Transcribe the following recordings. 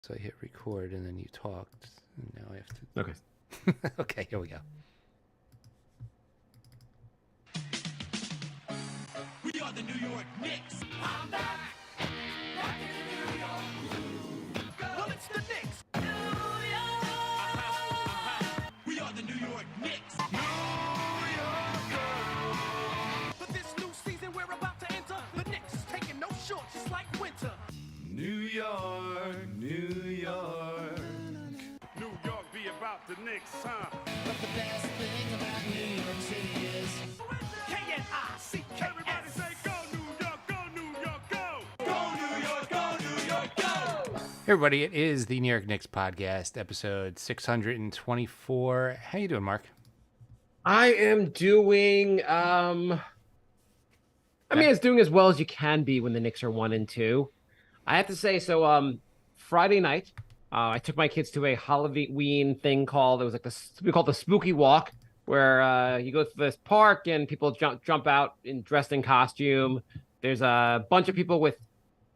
So I hit record and then you talked. And now I have to. Okay. Okay, here we go. We are the New York Knicks. I'm back. Back in New York. Well, it's the Knicks. New York. We are the New York Knicks. New York. But this new season we're about to enter, the Knicks is taking no shorts, just like winter. New York, New York. New York be about the Knicks, huh? But the best thing about New York City is K-N-I-C-K-S. Everybody say go New York, go New York, go! Go New York, go New York, go! Hey everybody, it is the New York Knicks podcast, episode 624. How you doing, Mark? I am doing it's doing as well as you can be when the Knicks are 1-2. I have to say, Friday night, I took my kids to a Halloween thing called, it was like we call it the Spooky Walk, where you go to this park and people jump out dressed in costume. There's a bunch of people with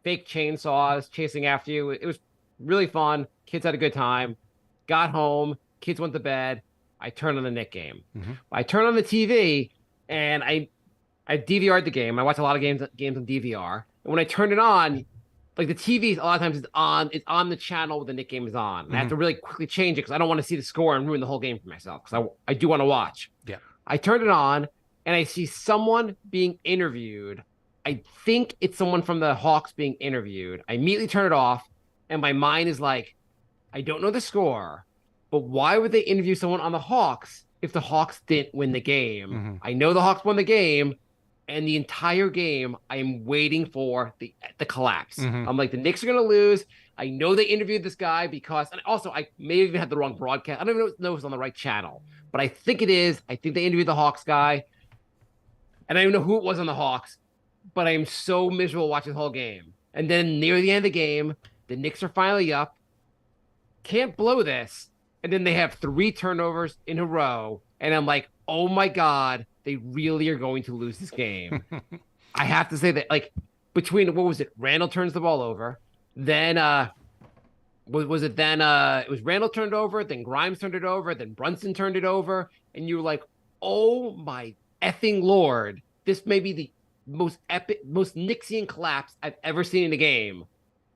fake chainsaws chasing after you. It was really fun. Kids had a good time. Got home, kids went to bed. I turned on the Knick game. Mm-hmm. I turned on the TV and I DVR'd the game. I watch a lot of games on DVR. And when I turned it on, like the TV, a lot of times it's on the channel where the Knick game is on. And I have to really quickly change it because I don't want to see the score and ruin the whole game for myself because I do want to watch. Yeah. I turned it on and I see someone being interviewed. I think it's someone from the Hawks being interviewed. I immediately turn it off and my mind is like, I don't know the score, but why would they interview someone on the Hawks if the Hawks didn't win the game? Mm-hmm. I know the Hawks won the game, and the entire game I am waiting for the collapse. Mm-hmm. I'm like, the Knicks are going to lose. I know they interviewed this guy because, and also I may have even had the wrong broadcast. I don't even know if it's on the right channel, but I think it is. I think they interviewed the Hawks guy, and I don't know who it was on the Hawks, but I am so miserable watching the whole game. And then near the end of the game, the Knicks are finally up. Can't blow this. And then they have 3 turnovers in a row. And I'm like, oh my God, they really are going to lose this game. I have to say that, like, between, what was it? Randall turns the ball over. Then, it was Randall turned over, then Grimes turned it over, then Brunson turned it over. And you were like, oh my effing Lord, this may be the most epic, most Knicksian collapse I've ever seen in a game.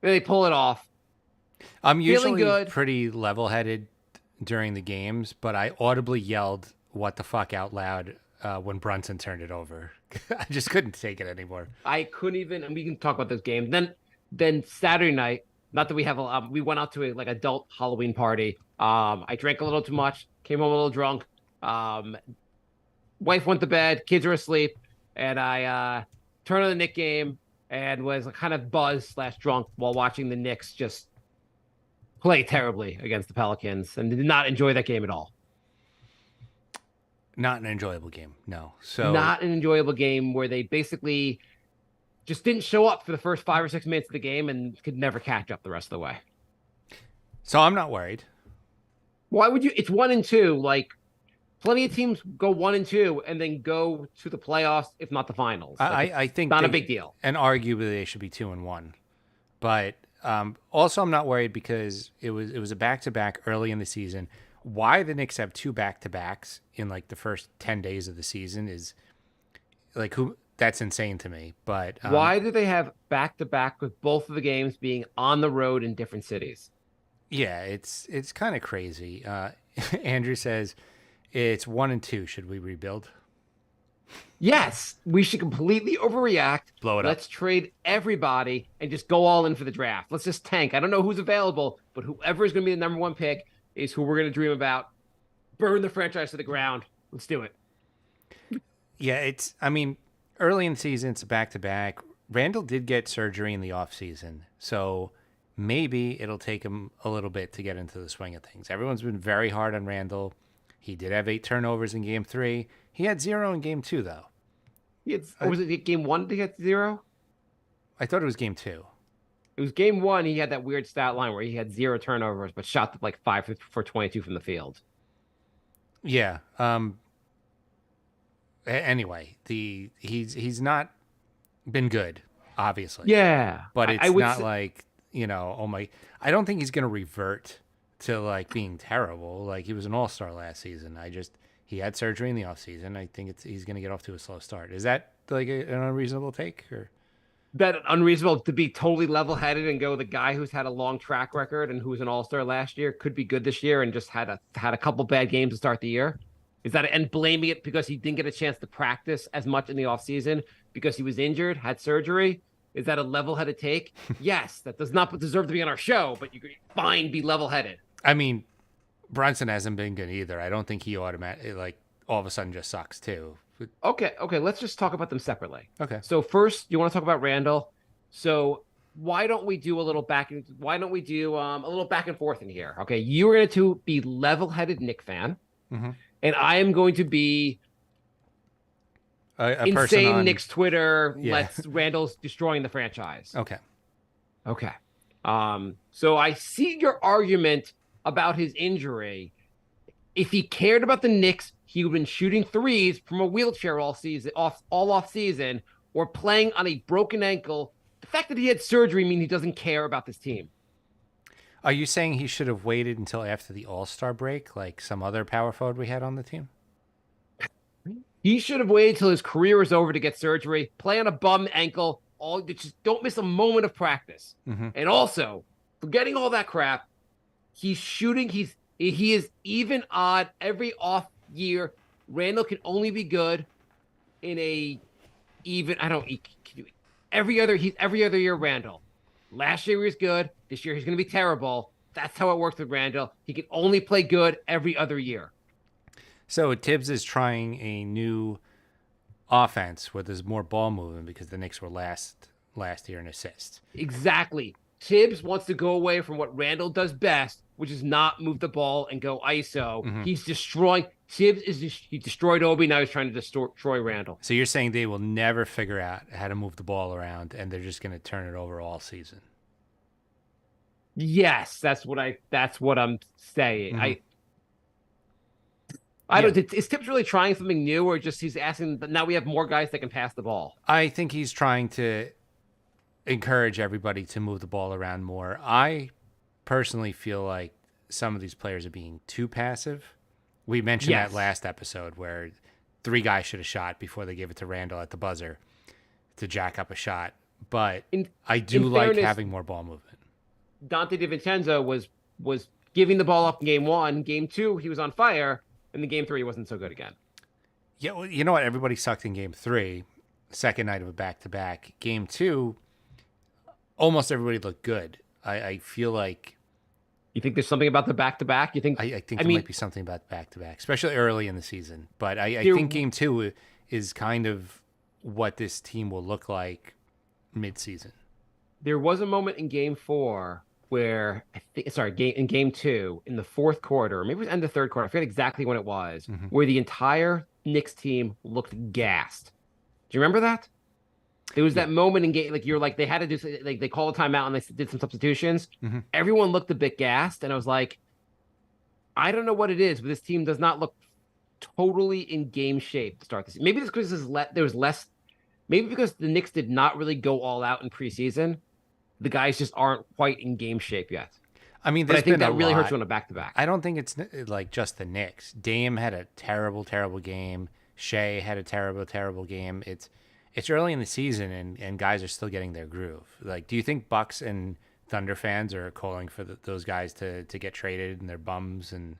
And they pull it off. I'm usually good. pretty level-headed during the games, but I audibly yelled "what the fuck" out loud when Brunson turned it over. I just couldn't take it anymore. I couldn't even, and we can talk about this game. Then Saturday night, not that we have we went out to a adult Halloween party. I drank a little too much, came home a little drunk. Wife went to bed, kids are asleep, and I turned on the Knick game and was kind of buzzed / drunk while watching the Knicks just play terribly against the Pelicans, and did not enjoy that game at all. Not an enjoyable game, no. So Not an enjoyable game where they basically just didn't show up for the first 5 or 6 minutes of the game and could never catch up the rest of the way. So I'm not worried. Why would you? It's 1-2. Like, plenty of teams go 1-2 and then go to the playoffs, if not the finals. Like, I think not a big deal. And arguably they should be 2-1. But also I'm not worried because it was a back-to-back early in the season. Why the Knicks have 2 back-to-backs in like the first 10 days of the season is like that's insane to me. But why do they have back-to-back with both of the games being on the road in different cities? Yeah, it's kind of crazy. Andrew says it's 1-2. Should we rebuild? Yes, we should completely overreact. Blow it up. Let's trade everybody and just go all in for the draft. Let's just tank. I don't know who's available, but whoever is going to be the number 1 pick is who we're going to dream about. Burn the franchise to the ground. Let's do it. Yeah, early in the season, it's a back-to-back. Randall did get surgery in the offseason, so maybe it'll take him a little bit to get into the swing of things. Everyone's been very hard on Randall. He did have 8 turnovers in Game 3. He had 0 in Game 2, though. Was it Game 1 to get 0? I thought it was Game 2. It was Game 1. He had that weird stat line where he had 0 turnovers, but shot like 5 for 22 from the field. Yeah. Anyway, he's not been good, obviously. Yeah, But it's not like you know, oh my, I don't think he's going to revert to like being terrible. Like he was an all-star last season. He had surgery in the offseason. I think he's going to get off to a slow start. Is that like an unreasonable take or? That unreasonable to be totally level-headed and go the guy who's had a long track record and who was an all-star last year could be good this year and just had a couple bad games to start the year? Is that and blaming it because he didn't get a chance to practice as much in the offseason because he was injured, had surgery? Is that a level-headed take? Yes, that does not deserve to be on our show, but you could fine be level-headed. I mean, Brunson hasn't been good either. I don't think he automatically like all of a sddden just sucks too. Okay, let's just talk about them separately. Okay. So first, you want to talk about Randall. So why don't we do a little back and forth in here? Okay, you are going to be level-headed Knicks fan, and I am going to be a insane Knicks Twitter. Yeah. Let's Randall's destroying the franchise. Okay. Okay. So I see your argument about his injury. If he cared about the Knicks, he would have been shooting threes from a wheelchair all off season, or playing on a broken ankle. The fact that he had surgery means he doesn't care about this team. Are you saying he should have waited until after the All-Star break, like some other power forward we had on the team? He should have waited till his career was over to get surgery, play on a bum ankle. Just don't miss a moment of practice. And also, forgetting all that crap, he's shooting. He is even odd every off year. Randall can only be good in a even. Every other year. Randall. Last year he was good. This year he's going to be terrible. That's how it works with Randall. He can only play good every other year. So Tibbs is trying a new offense where there's more ball movement because the Knicks were last year in assists. Exactly. Tibbs wants to go away from what Randall does best, which is not move the ball and go ISO. He's destroying. He destroyed Obi. Now he's trying to destroy Randall. So you're saying they will never figure out how to move the ball around, and they're just going to turn it over all season. Yes, that's what I'm saying. I don't. Is Tibbs really trying something new, or just he's asking? But now we have more guys that can pass the ball. I think he's trying to encourage everybody to move the ball around more. I personally feel like some of these players are being too passive. We mentioned that last episode where 3 guys should have shot before they gave it to Randall at the buzzer to jack up a shot. But I do like fairness, having more ball movement. Dante DiVincenzo was giving the ball up in game 1. Game 2, he was on fire. And then game 3, he wasn't so good again. Yeah, well, you know what? Everybody sucked in game 3, second night of a back-to-back. Game 2, almost everybody looked good. I feel like... You think there's something about the back-to-back? You think? I think there might be something about the back-to-back, especially early in the season. But I think game 2 is kind of what this team will look like mid-season. There was a moment in game 4 where in game 2 in the fourth quarter, or maybe it was end of third quarter, I forget exactly when it was, where the entire Knicks team looked gassed. Do you remember that? There was that moment in game, they had to do, they called a timeout and they did some substitutions. Everyone looked a bit gassed, and I was like, I don't know what it is, but this team does not look totally in game shape to start this. Maybe it's because there was less. Maybe because the Knicks did not really go all out in preseason. The guys just aren't quite in game shape yet. I mean, but I think that really hurts you on a back-to-back. I don't think it's like just the Knicks. Dame had a terrible, terrible game. Shea had a terrible, terrible game. It's early in the season, and guys are still getting their groove. Like, do you think Bucks and Thunder fans are calling for those guys to get traded and they're bums? And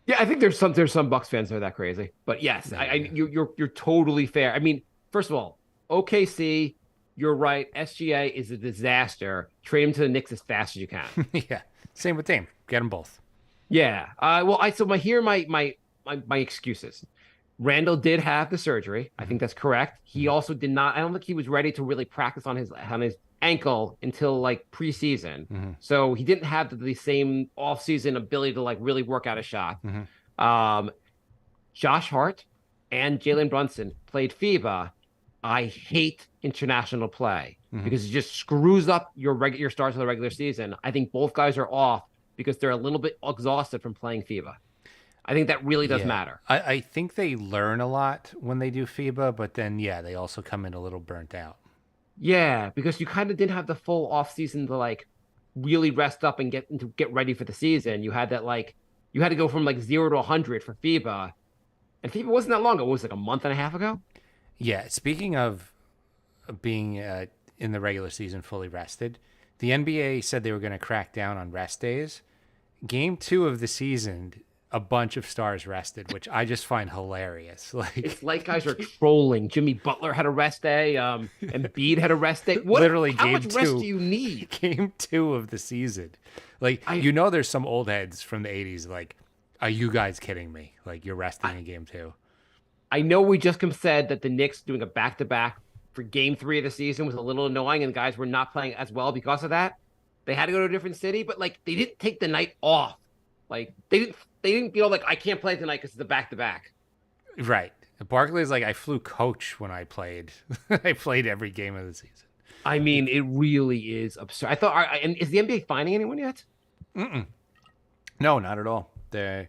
yeah, I think there's some Bucks fans that are that crazy. But yes, you're totally fair. I mean, first of all, OKC. You're right. SGA is a disaster. Trade him to the Knicks as fast as you can. Yeah. Same with Dame. Get them both. Yeah. My excuses. Randall did have the surgery. I think that's correct. He also did not. I don't think he was ready to really practice on his ankle until like preseason. So he didn't have the same offseason ability to like really work out a shot. Josh Hart and Jalen Brunson played FIBA. I hate international play because it just screws up your starts of the regular season. I think both guys are off because they're a little bit exhausted from playing FIBA. I think that really does matter. I think they learn a lot when they do FIBA, but then, they also come in a little burnt out. Yeah, because you kind of didn't have the full off season to like really rest up and get ready for the season. You had to go from like 0 to 100 for FIBA, and FIBA wasn't that long ago. It was like a month and a half ago. Yeah. Speaking of being in the regular season fully rested, the NBA said they were going to crack down on rest days. Game 2 of the season, a bunch of stars rested, which I just find hilarious. Like It's like guys are trolling. Jimmy Butler had a rest day. Embiid had a rest day. What? Literally How game much rest 2. do you need? Game 2 of the season. Like, there's some old heads from the 80s like, are you guys kidding me? Like, you're resting in game 2. I know we just said that the Knicks doing a back-to-back for game 3 of the season was a little annoying, and guys were not playing as well because of that. They had to go to a different city, but like they didn't take the night off. Like they didn't feel like I can't play tonight because it's a back-to-back. Right. Barkley's like, I flew coach when I played. I played every game of the season. I mean, it really is absurd. I thought, and is the NBA finding anyone yet? No, not at all. They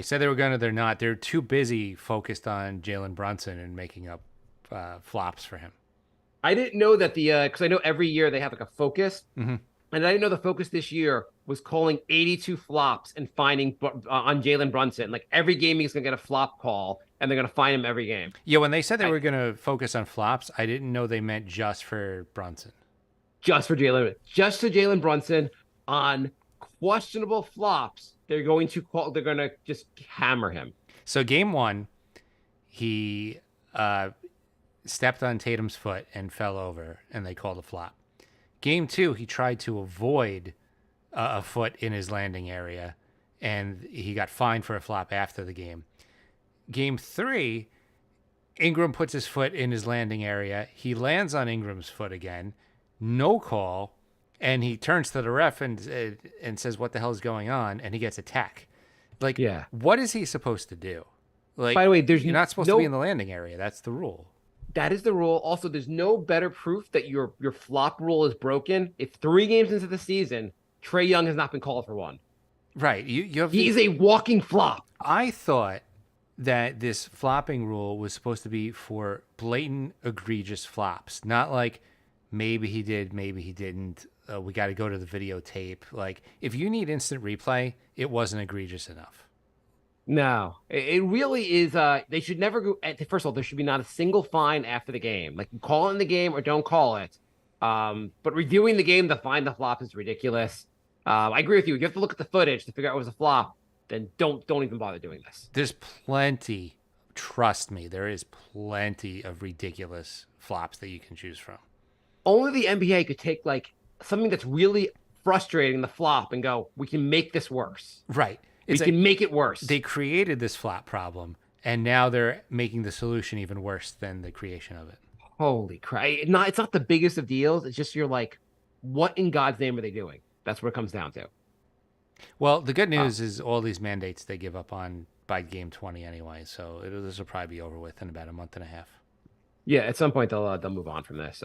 said they were gonna. They're not. They're too busy focused on Jalen Brunson and making up flops for him. I didn't know that because I know every year they have like a focus, and I didn't know the focus this year was calling 82 flops and finding on Jalen Brunson. Like every game he's gonna get a flop call, and they're gonna find him every game. Yeah, when they said they were gonna focus on flops, I didn't know they meant just for Brunson. Just to Jalen Brunson on questionable flops. They're going to just hammer him. So game 1, he stepped on Tatum's foot and fell over, and they called a flop. Game 2, he tried to avoid a foot in his landing area, and he got fined for a flop after the game. Game 3, Ingram puts his foot in his landing area. He lands on Ingram's foot again. No call. And he turns to the ref and says, "What the hell is going on?" And he gets a tech. Like, Yeah. What is he supposed to do? Like, By the way, you're not supposed to be in the landing area. That's the rule. That is the rule. Also, there's no better proof that your flop rule is broken. If 3 games into the season, Trae Young has not been called for one. Right. You have. He's a walking flop. I thought that this flopping rule was supposed to be for blatant, egregious flops, not like maybe he did, maybe he didn't. We got to go to the videotape. Like, if you need instant replay, it wasn't egregious enough. No, it really is. They should never go. First of all, there should be not a single fine after the game. Like, you call it in the game or don't call it. But reviewing the game to find the flop is ridiculous. I agree with you. You have to look at the footage to figure out it was a flop. Then don't even bother doing this. There's plenty. Trust me, there is plenty of ridiculous flops that you can choose from. Only the NBA could take like something that's really frustrating, the flop, and go, we can make this worse. Right. We can make it worse. They created this flop problem, and now they're making the solution even worse than the creation of it. Holy crap. It's not the biggest of deals. It's just you're like, what in God's name are they doing? That's what it comes down to. Well, the good news is all these mandates they give up on by game 20 anyway, so this will probably be over with in about a month and a half. Yeah, at some point they'll move on from this.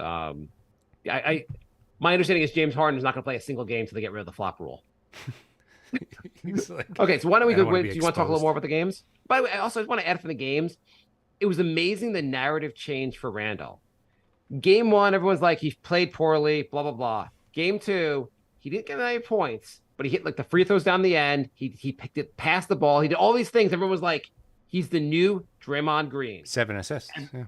My understanding is James Harden is not going to play a single game until they get rid of the flop rule. He's like, Okay, so why don't we I go? don't wanna Do be you want to talk a little exposed. more about the games? By the way, I just want to add from the games. It was amazing the narrative change for Randall. Game 1, everyone's like, he played poorly, blah, blah, blah. Game 2, he didn't get any points, but he hit like the free throws down the end. He picked it, passed the ball. He did all these things. Everyone was like, he's the new Draymond Green. 7 assists. Yeah.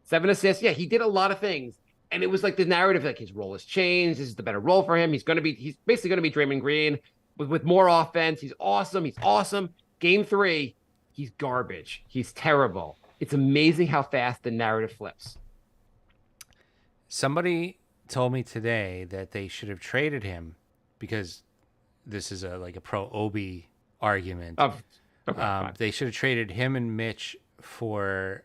7 assists. Yeah, he did a lot of things. And it was like the narrative, like his role has changed. This is the better role for him. He's basically going to be Draymond Green with more offense. He's awesome. Game 3, he's garbage. He's terrible. It's amazing how fast the narrative flips. Somebody told me today that they should have traded him because this is a pro Obi argument. Okay, fine. They should have traded him and Mitch for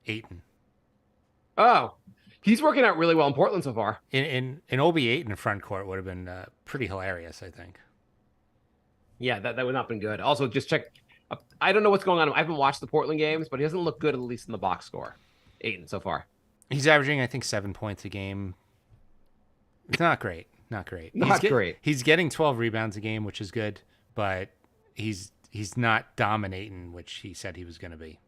Ayton. Oh, he's working out really well in Portland so far. In Obi Ayton in front court would have been pretty hilarious, I think. Yeah, that would not have been good. Also, just check. I don't know what's going on. I haven't watched the Portland games, but he doesn't look good, at least in the box score. Ayton so far. He's averaging, I think, 7 points a game. It's not great. Not great. Great. He's getting 12 rebounds a game, which is good, but he's not dominating, which he said he was going to be.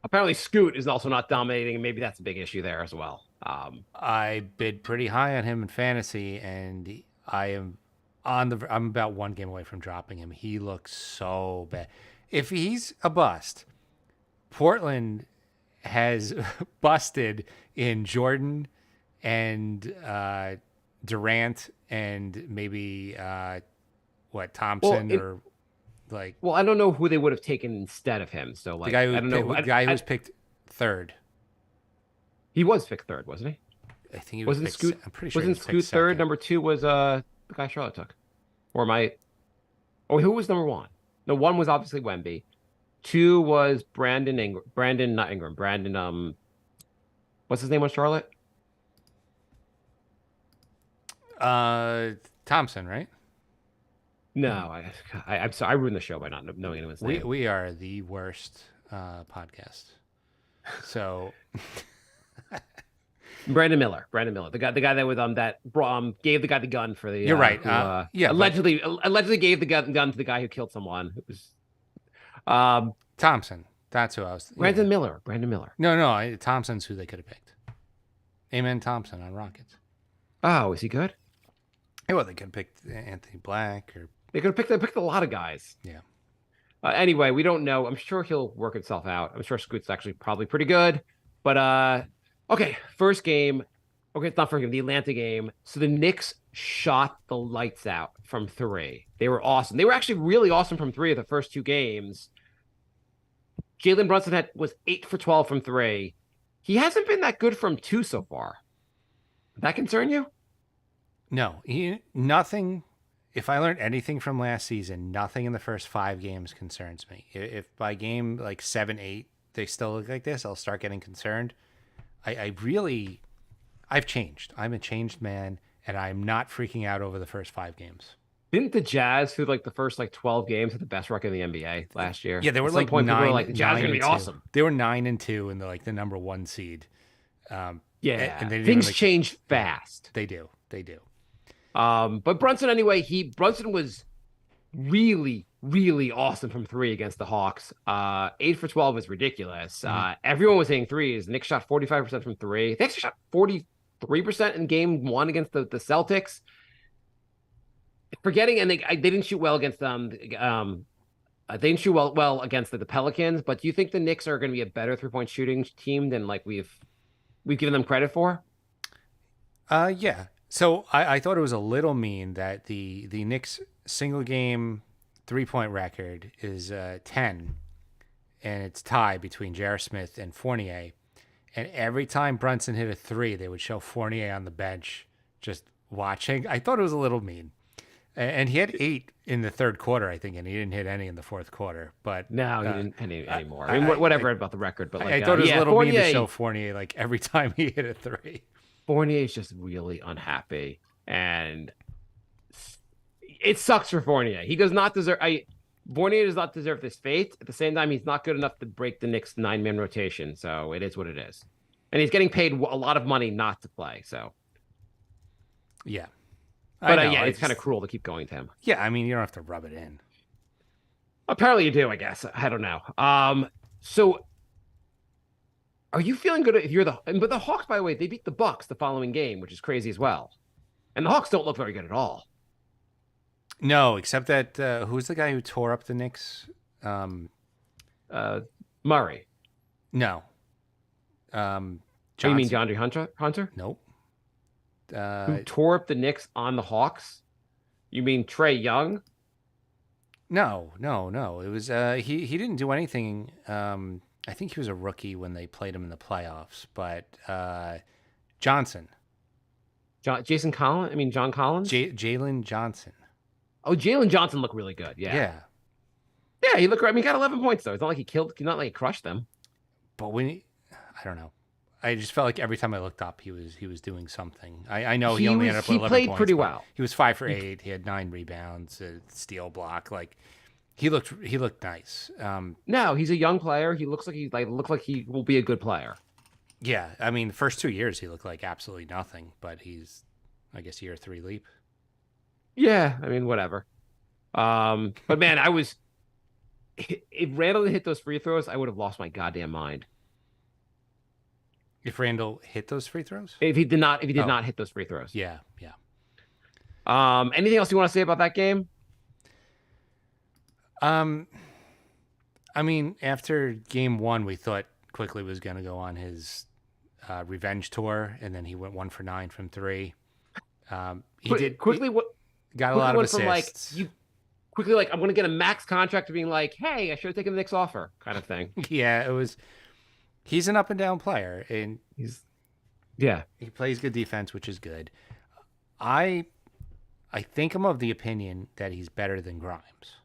Apparently, Scoot is also not dominating, and maybe that's a big issue there as well. I bid pretty high on him in fantasy, and I'm about one game away from dropping him. He looks so bad. If he's a bust, Portland has busted in Jordan and Durant and maybe Thompson or like Well, I don't know who they would have taken instead of him. So like, the guy who I don't know. the guy who was picked third. He was picked third, wasn't he? I think he was Wasn't picked, Scoot? I'm pretty sure he Wasn't was Scoot picked third? second. Number two was the guy Charlotte took, or my. Oh, who was number one? No, one was obviously Wemby. Two was Brandon Ingram. Brandon, not Ingram. Brandon. What's his name on Charlotte? Thompson, right? No, I'm sorry. I ruined the show by not knowing anyone's name. We are the worst podcast. So Brandon Miller, the guy that was gave the guy the gun for the. You're right. Yeah, allegedly gave the gun to the guy who killed someone. It was, Thompson. That's who I was. Brandon Miller. Brandon Miller. No, Thompson's who they could have picked. Amen Thompson on Rockets. Oh, is he good? Yeah, well, they could have picked Anthony Black or They could have picked a lot of guys. yeah. Anyway, we don't know. I'm sure he'll work himself out. I'm sure Scoot's actually probably pretty good. But okay, first game. Okay, it's not first game, the Atlanta game. So the Knicks shot the lights out from three. They were awesome. They were actually really awesome from three of the first two games. Jalen Brunson was 8 for 12 from three. He hasn't been that good from two so far. Does that concern you? No, nothing. If I learned anything from last season, nothing in the first 5 games concerns me. If by game like 7, 8, they still look like this, I'll start getting concerned. I've changed. I'm a changed man, and I'm not freaking out over the first 5 games. Didn't the Jazz, through like the first 12 games, have the best record in the NBA last year? Yeah, they were At some like point, people 9. were like, the Jazz are gonna be 9-2. awesome. They were 9-2 and the number 1 seed. Yeah, and they didn't things really- change fast. They do. But Brunson anyway, Brunson was really, really awesome from three against the Hawks. 8 for 12 is ridiculous. Everyone was hitting threes. Knicks shot 45% from three. They actually shot 43% in game one against the Celtics. Forgetting, and they didn't shoot well against them. They didn't shoot well against the Pelicans. But do you think the Knicks are going to be a better 3-point shooting team than like we've given them credit for? Yeah. So I thought it was a little mean that the Knicks single game 3-point record is 10, and it's tied between J.R. Smith and Fournier. And every time Brunson hit a 3, they would show Fournier on the bench just watching. I thought it was a little mean. And he had 8 in the third quarter, I think, and he didn't hit any in the fourth quarter. But no, he didn't anymore. I mean, whatever about the record, but like, I thought it was a little Fournier, mean to show Fournier like every time he hit a 3. Fournier is just really unhappy, and it sucks for Fournier. He does not deserve. Fournier does not deserve this fate. At the same time, he's not good enough to break the Knicks 9-man rotation. So it is what it is, and he's getting paid a lot of money not to play. So Yeah. but yeah, it's kind of cruel to keep going to him. Yeah, I mean, you don't have to rub it in. Apparently, you do. I guess I don't know. So are you feeling good if you're but the Hawks, by the way, they beat the Bucks the following game, which is crazy as well. And the Hawks don't look very good at all. No, except that who's the guy who tore up the Knicks? Murray. No. Oh, you mean Johnson. DeAndre Hunter? Nope. Who tore up the Knicks on the Hawks? You mean Trey Young? No. It was he didn't do anything. I think he was a rookie when they played him in the playoffs, but Johnson. Jason Collins? I mean, John Collins? Jalen Johnson. Oh, Jalen Johnson looked really good. Yeah. Yeah, he looked. I mean, he got 11 points though. It's not like not like he crushed them. But I don't know. I just felt like every time I looked up, he was doing something. I know he only ended up with 11 played points, pretty but well. He was 5 for 8. He had 9 rebounds, a steal block. Like he looked nice. No, he's a young player. He looks like he will be a good player. Yeah, I mean, the first 2 years he looked like absolutely nothing, but he's, I guess, year 3 leap. Yeah, I mean, whatever. But man, if Randall hit those free throws, I would have lost my goddamn mind. If Randall hit those free throws? If he did not Oh. hit those free throws. Yeah, yeah. Anything else you want to say about that game? Um, I mean, after game one, we thought Quickly was going to go on his revenge tour, and then he went 1 for 9 from three. Quickly. What Got a quickly lot of went from like assists. you quickly like I'm going to get a max contract to being like, hey, I should have taken the Knicks offer, kind of thing. Yeah, it was. He's an up and down player, and Yeah. he plays good defense, which is good. I think I'm of the opinion that he's better than Grimes.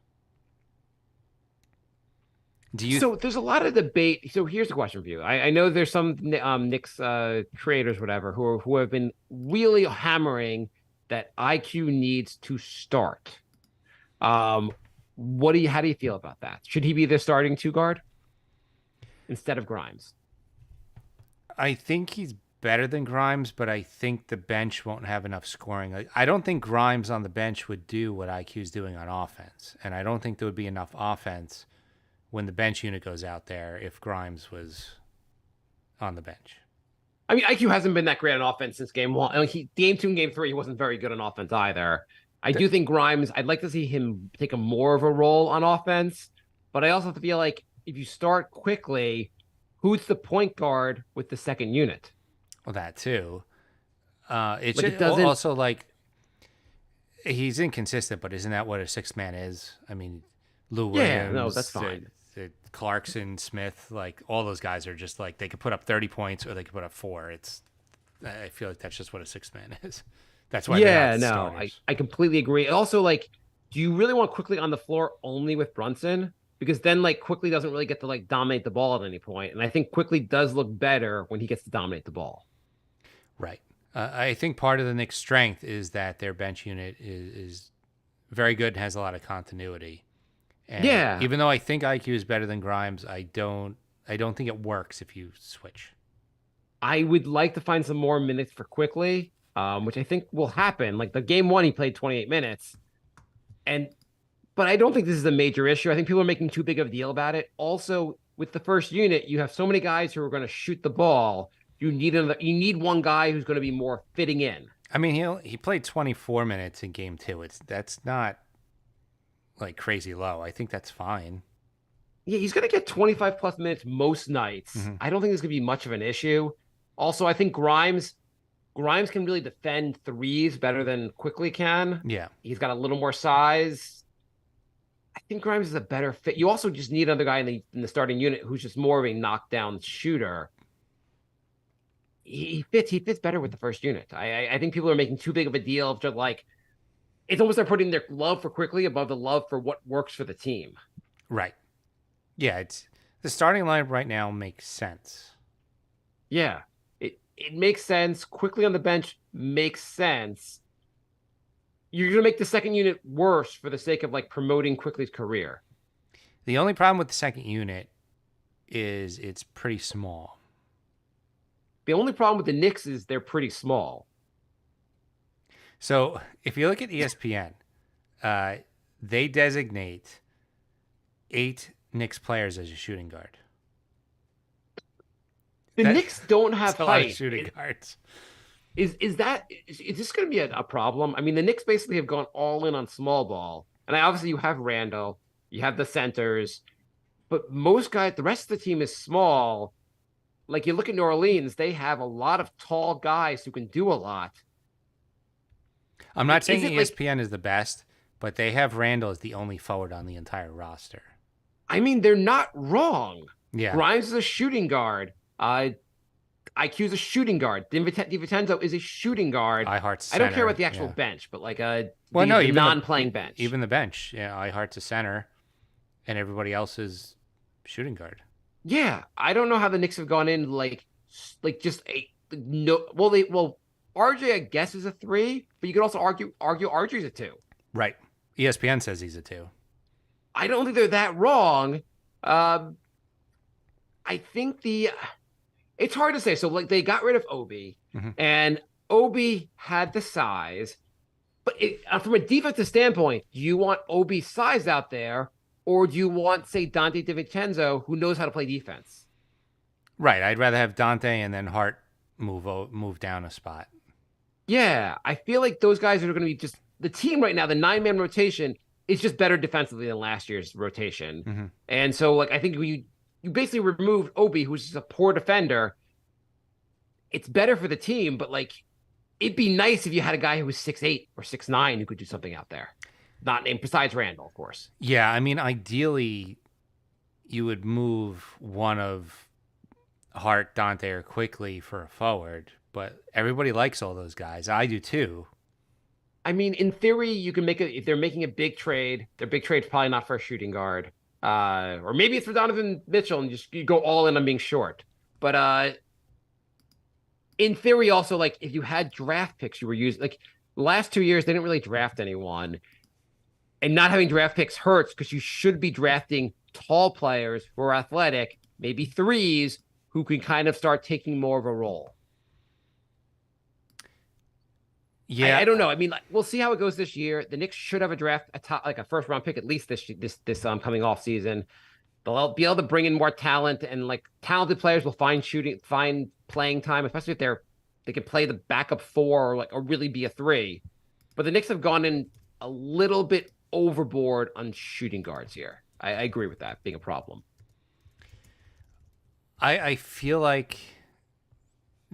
Do you? So there's a lot of debate. So here's a question for you. I know there's some Knicks creators, whatever, who have been really hammering that IQ needs to start. How do you feel about that? Should he be the starting two guard instead of Grimes? I think he's better than Grimes, but I think the bench won't have enough scoring. I don't think Grimes on the bench would do what IQ's doing on offense, and I don't think there would be enough offense when the bench unit goes out there if Grimes was on the bench. I mean, IQ hasn't been that great on offense since game one. I mean, game two and game three, he wasn't very good on offense either. I do think Grimes, I'd like to see him take a more of a role on offense, but I also feel like if you start Quickly, who's the point guard with the second unit? Well, that too. It's Like, it doesn't- also like he's inconsistent, but isn't that what a sixth man is? I mean, Lou Williams, Yeah, no, that's fine. Clarkson, Smith, like all those guys are just like they could put up 30 points or they could put up 4. I feel like that's just what a sixth man is. That's why. Yeah, they're not no, starters. I completely agree. Also, like, do you really want Quickly on the floor only with Brunson? Because then, like, Quickly doesn't really get to like dominate the ball at any point, and I think Quickly does look better when he gets to dominate the ball. Right. I think part of the Knicks' strength is that their bench unit is very good and has a lot of continuity. And Yeah. even though I think IQ is better than Grimes, I don't think it works if you switch. I would like to find some more minutes for Quickly, which I think will happen. Like the game one, he played 28 minutes, but I don't think this is a major issue. I think people are making too big of a deal about it. Also, with the first unit, you have so many guys who are going to shoot the ball. You need one guy who's going to be more fitting in. I mean, he played 24 minutes in game 2. That's not like crazy low. I think that's fine. Yeah, he's going to get 25 plus minutes most nights. Mhm. I don't think this is going to be much of an issue. Also, I think Grimes can really defend threes better than Quickly can. Yeah. He's got a little more size. I think Grimes is a better fit. You also just need another guy in the starting unit who's just more of a knockdown shooter. He fits better with the first unit. I think people are making too big of a deal of just like it's almost they're putting their love for Quickly above the love for what works for the team. Right. Yeah, it's the starting lineup right now makes sense. Yeah. It makes sense. Quickly on the bench makes sense. You're gonna make the second unit worse for the sake of like promoting Quickly's career. The only problem with the second unit is it's pretty small. The only problem with the Knicks is they're pretty small. So if you look at ESPN, they designate 8 Knicks players as a shooting guard. The That- Knicks don't have That's a lot of height. shooting guards. Is this going to be a problem? I mean, the Knicks basically have gone all in on small ball, and obviously you have Randall, you have the centers, but most guys, the rest of the team is small. Like you look at New Orleans, they have a lot of tall guys who can do a lot. I'm not Is saying it like- ESPN is the best, but they have Randall as the only forward on the entire roster. I mean, they're not wrong. Yeah. Grimes is a shooting guard. IQ is a shooting guard. DiVincenzo is a shooting guard. Ihart's I don't care center, about the actual yeah. bench, but like Well, the no, even the- non-playing bench. Even the bench. Yeah, Ihart's a center, and everybody else is shooting guard. Yeah, I don't know how the Knicks have gone in like just a no. Well, RJ I guess is a 3, but you could also argue RJ's a 2. Right. ESPN says he's a 2. I don't think they're that wrong. I think it's hard to say. So like they got rid of Obi, Mhm. and Obi had the size, but from a defensive standpoint, do you want Obi's size out there, or do you want say Dante DiVincenzo who knows how to play defense? Right. I'd rather have Dante and then Hart move down a spot. Yeah, I feel like those guys are going to be just the team right now. The 9-man rotation is just better defensively than last year's rotation, and so like I think you basically removed Obi, who's just a poor defender. It's better for the team, but like it'd be nice if you had a guy who was 6'8" or 6'9" who could do something out there. Not named besides Randall, of course. Yeah, I mean, ideally, you would move one of Hart, Dante, or Quickly for a forward, but everybody likes all those guys. I do too. I mean, in theory, you can make it if they're making a big trade. Their big trade's probably not for a shooting guard, or maybe it's for Donovan Mitchell and just you go all in on being short. But in theory, also like if you had draft picks, you were using like the last 2 years they didn't really draft anyone, and not having draft picks hurts because you should be drafting tall players who are athletic, maybe threes who can kind of start taking more of a role. Yeah, I don't know. I mean, like, we'll see how it goes this year. The Knicks should have a top, like a first round pick at least this coming off season. They'll be able to bring in more talent, and like talented players will find playing time, especially if they can play the backup four or really be a three. But the Knicks have gone in a little bit overboard on shooting guards here. I agree with that being a problem. I feel like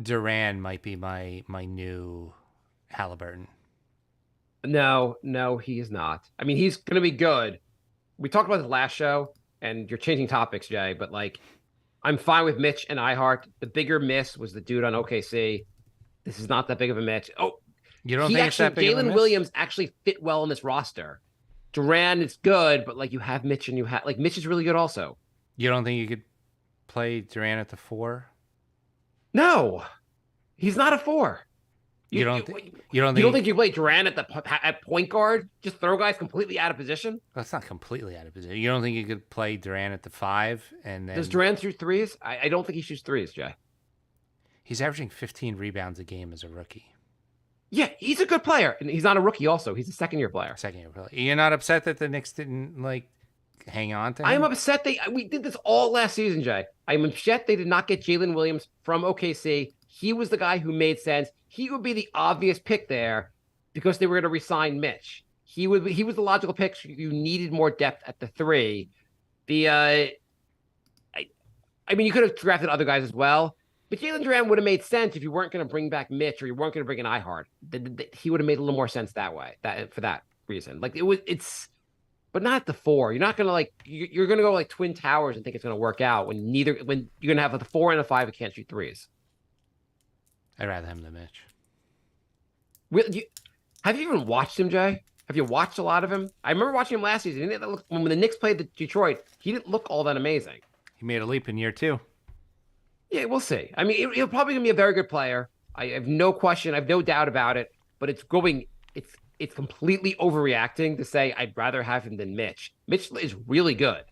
Duran might be my new Halliburton. No, he is not. I mean, he's going to be good. We talked about this last show, and you're changing topics, Jay, but like, I'm fine with Mitch and Ihart. The bigger miss was the dude on OKC. This is not that big of a miss. Oh, you don't think it's that big of a Jalen miss? Williams actually fit well in this roster. Duran is good, but like you have Mitch and you have like Mitch is really good also. You don't think you could play Duran at the 4? No, he's not a 4. You don't think You don't think you play Duran at point guard? Just throw guys completely out of position? that's not completely out of position. You don't think you could play Duran at the 5 and then Does Duran shoot threes? I don't think he shoots threes, Jay. he's averaging 15 rebounds a game as a rookie. Yeah, he's a good player, and he's not a rookie. Also, he's a second-year player. Second year player. You're not upset that the Knicks didn't like hang on to him? I am upset we did this all last season, Jay. I'm upset they did not get Jalen Williams from OKC. He was the guy who made sense. He would be the obvious pick there because they were going to re-sign Mitch. He was the logical pick. You needed more depth at the 3. I mean, you could have drafted other guys as well. But Jalen Duran would have made sense if you weren't going to bring back Mitch or you weren't going to bring in Ihart. He would have made a little more sense that way. For that reason, like but not at the 4. You're not going to you're going to go like Twin Towers and think it's going to work out when you're going to have a 4 and a 5 who can't shoot threes. I'd rather him than Mitch. Have you even watched him, Jay? Have you watched a lot of him? I remember watching him last season. When the Knicks played the Detroit, he didn't look all that amazing. He made a leap in year 2. Yeah, we'll see. I mean, he'll probably gonna be a very good player. I have no question. I have no doubt about it. But it's completely overreacting to say I'd rather have him than Mitch. Mitch is really good.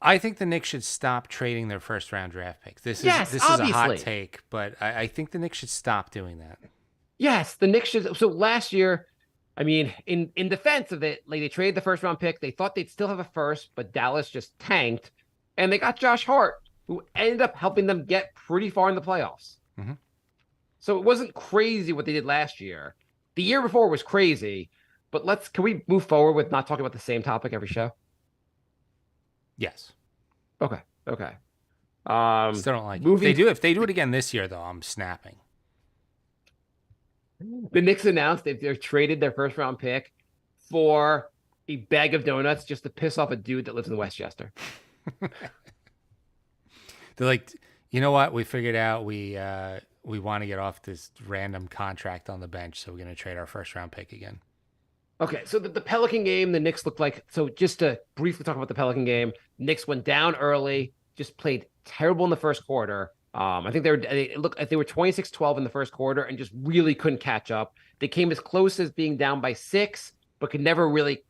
I think the Knicks should stop trading their first round draft picks. This is a obviously. hot take, but I think the Knicks should stop doing that. Yes, the Knicks should. So last year, I mean, in defense of it, like they traded the first round pick. They thought they'd still have a first, but Dallas just tanked, and they got Josh Hart, who ended up helping them get pretty far in the playoffs. Mm-hmm. So it wasn't crazy what they did last year. The year before was crazy, but can we move forward with not talking about the same topic every show? Yes. Okay. Still don't like it. If they do it again this year, though, I'm snapping. The Knicks announced they've traded their first round pick for a bag of donuts just to piss off a dude that lives in Westchester. They're like, you know what? We figured out we want to get off this random contract on the bench, so we're going to trade our first round pick again. Okay, so the Pelican game, the Knicks looked like, so just to briefly talk about the Pelican game, Knicks went down early, just played terrible in the first quarter. I think they were 26-12 in the first quarter and just really couldn't catch up. They came as close as being down by 6, but could never really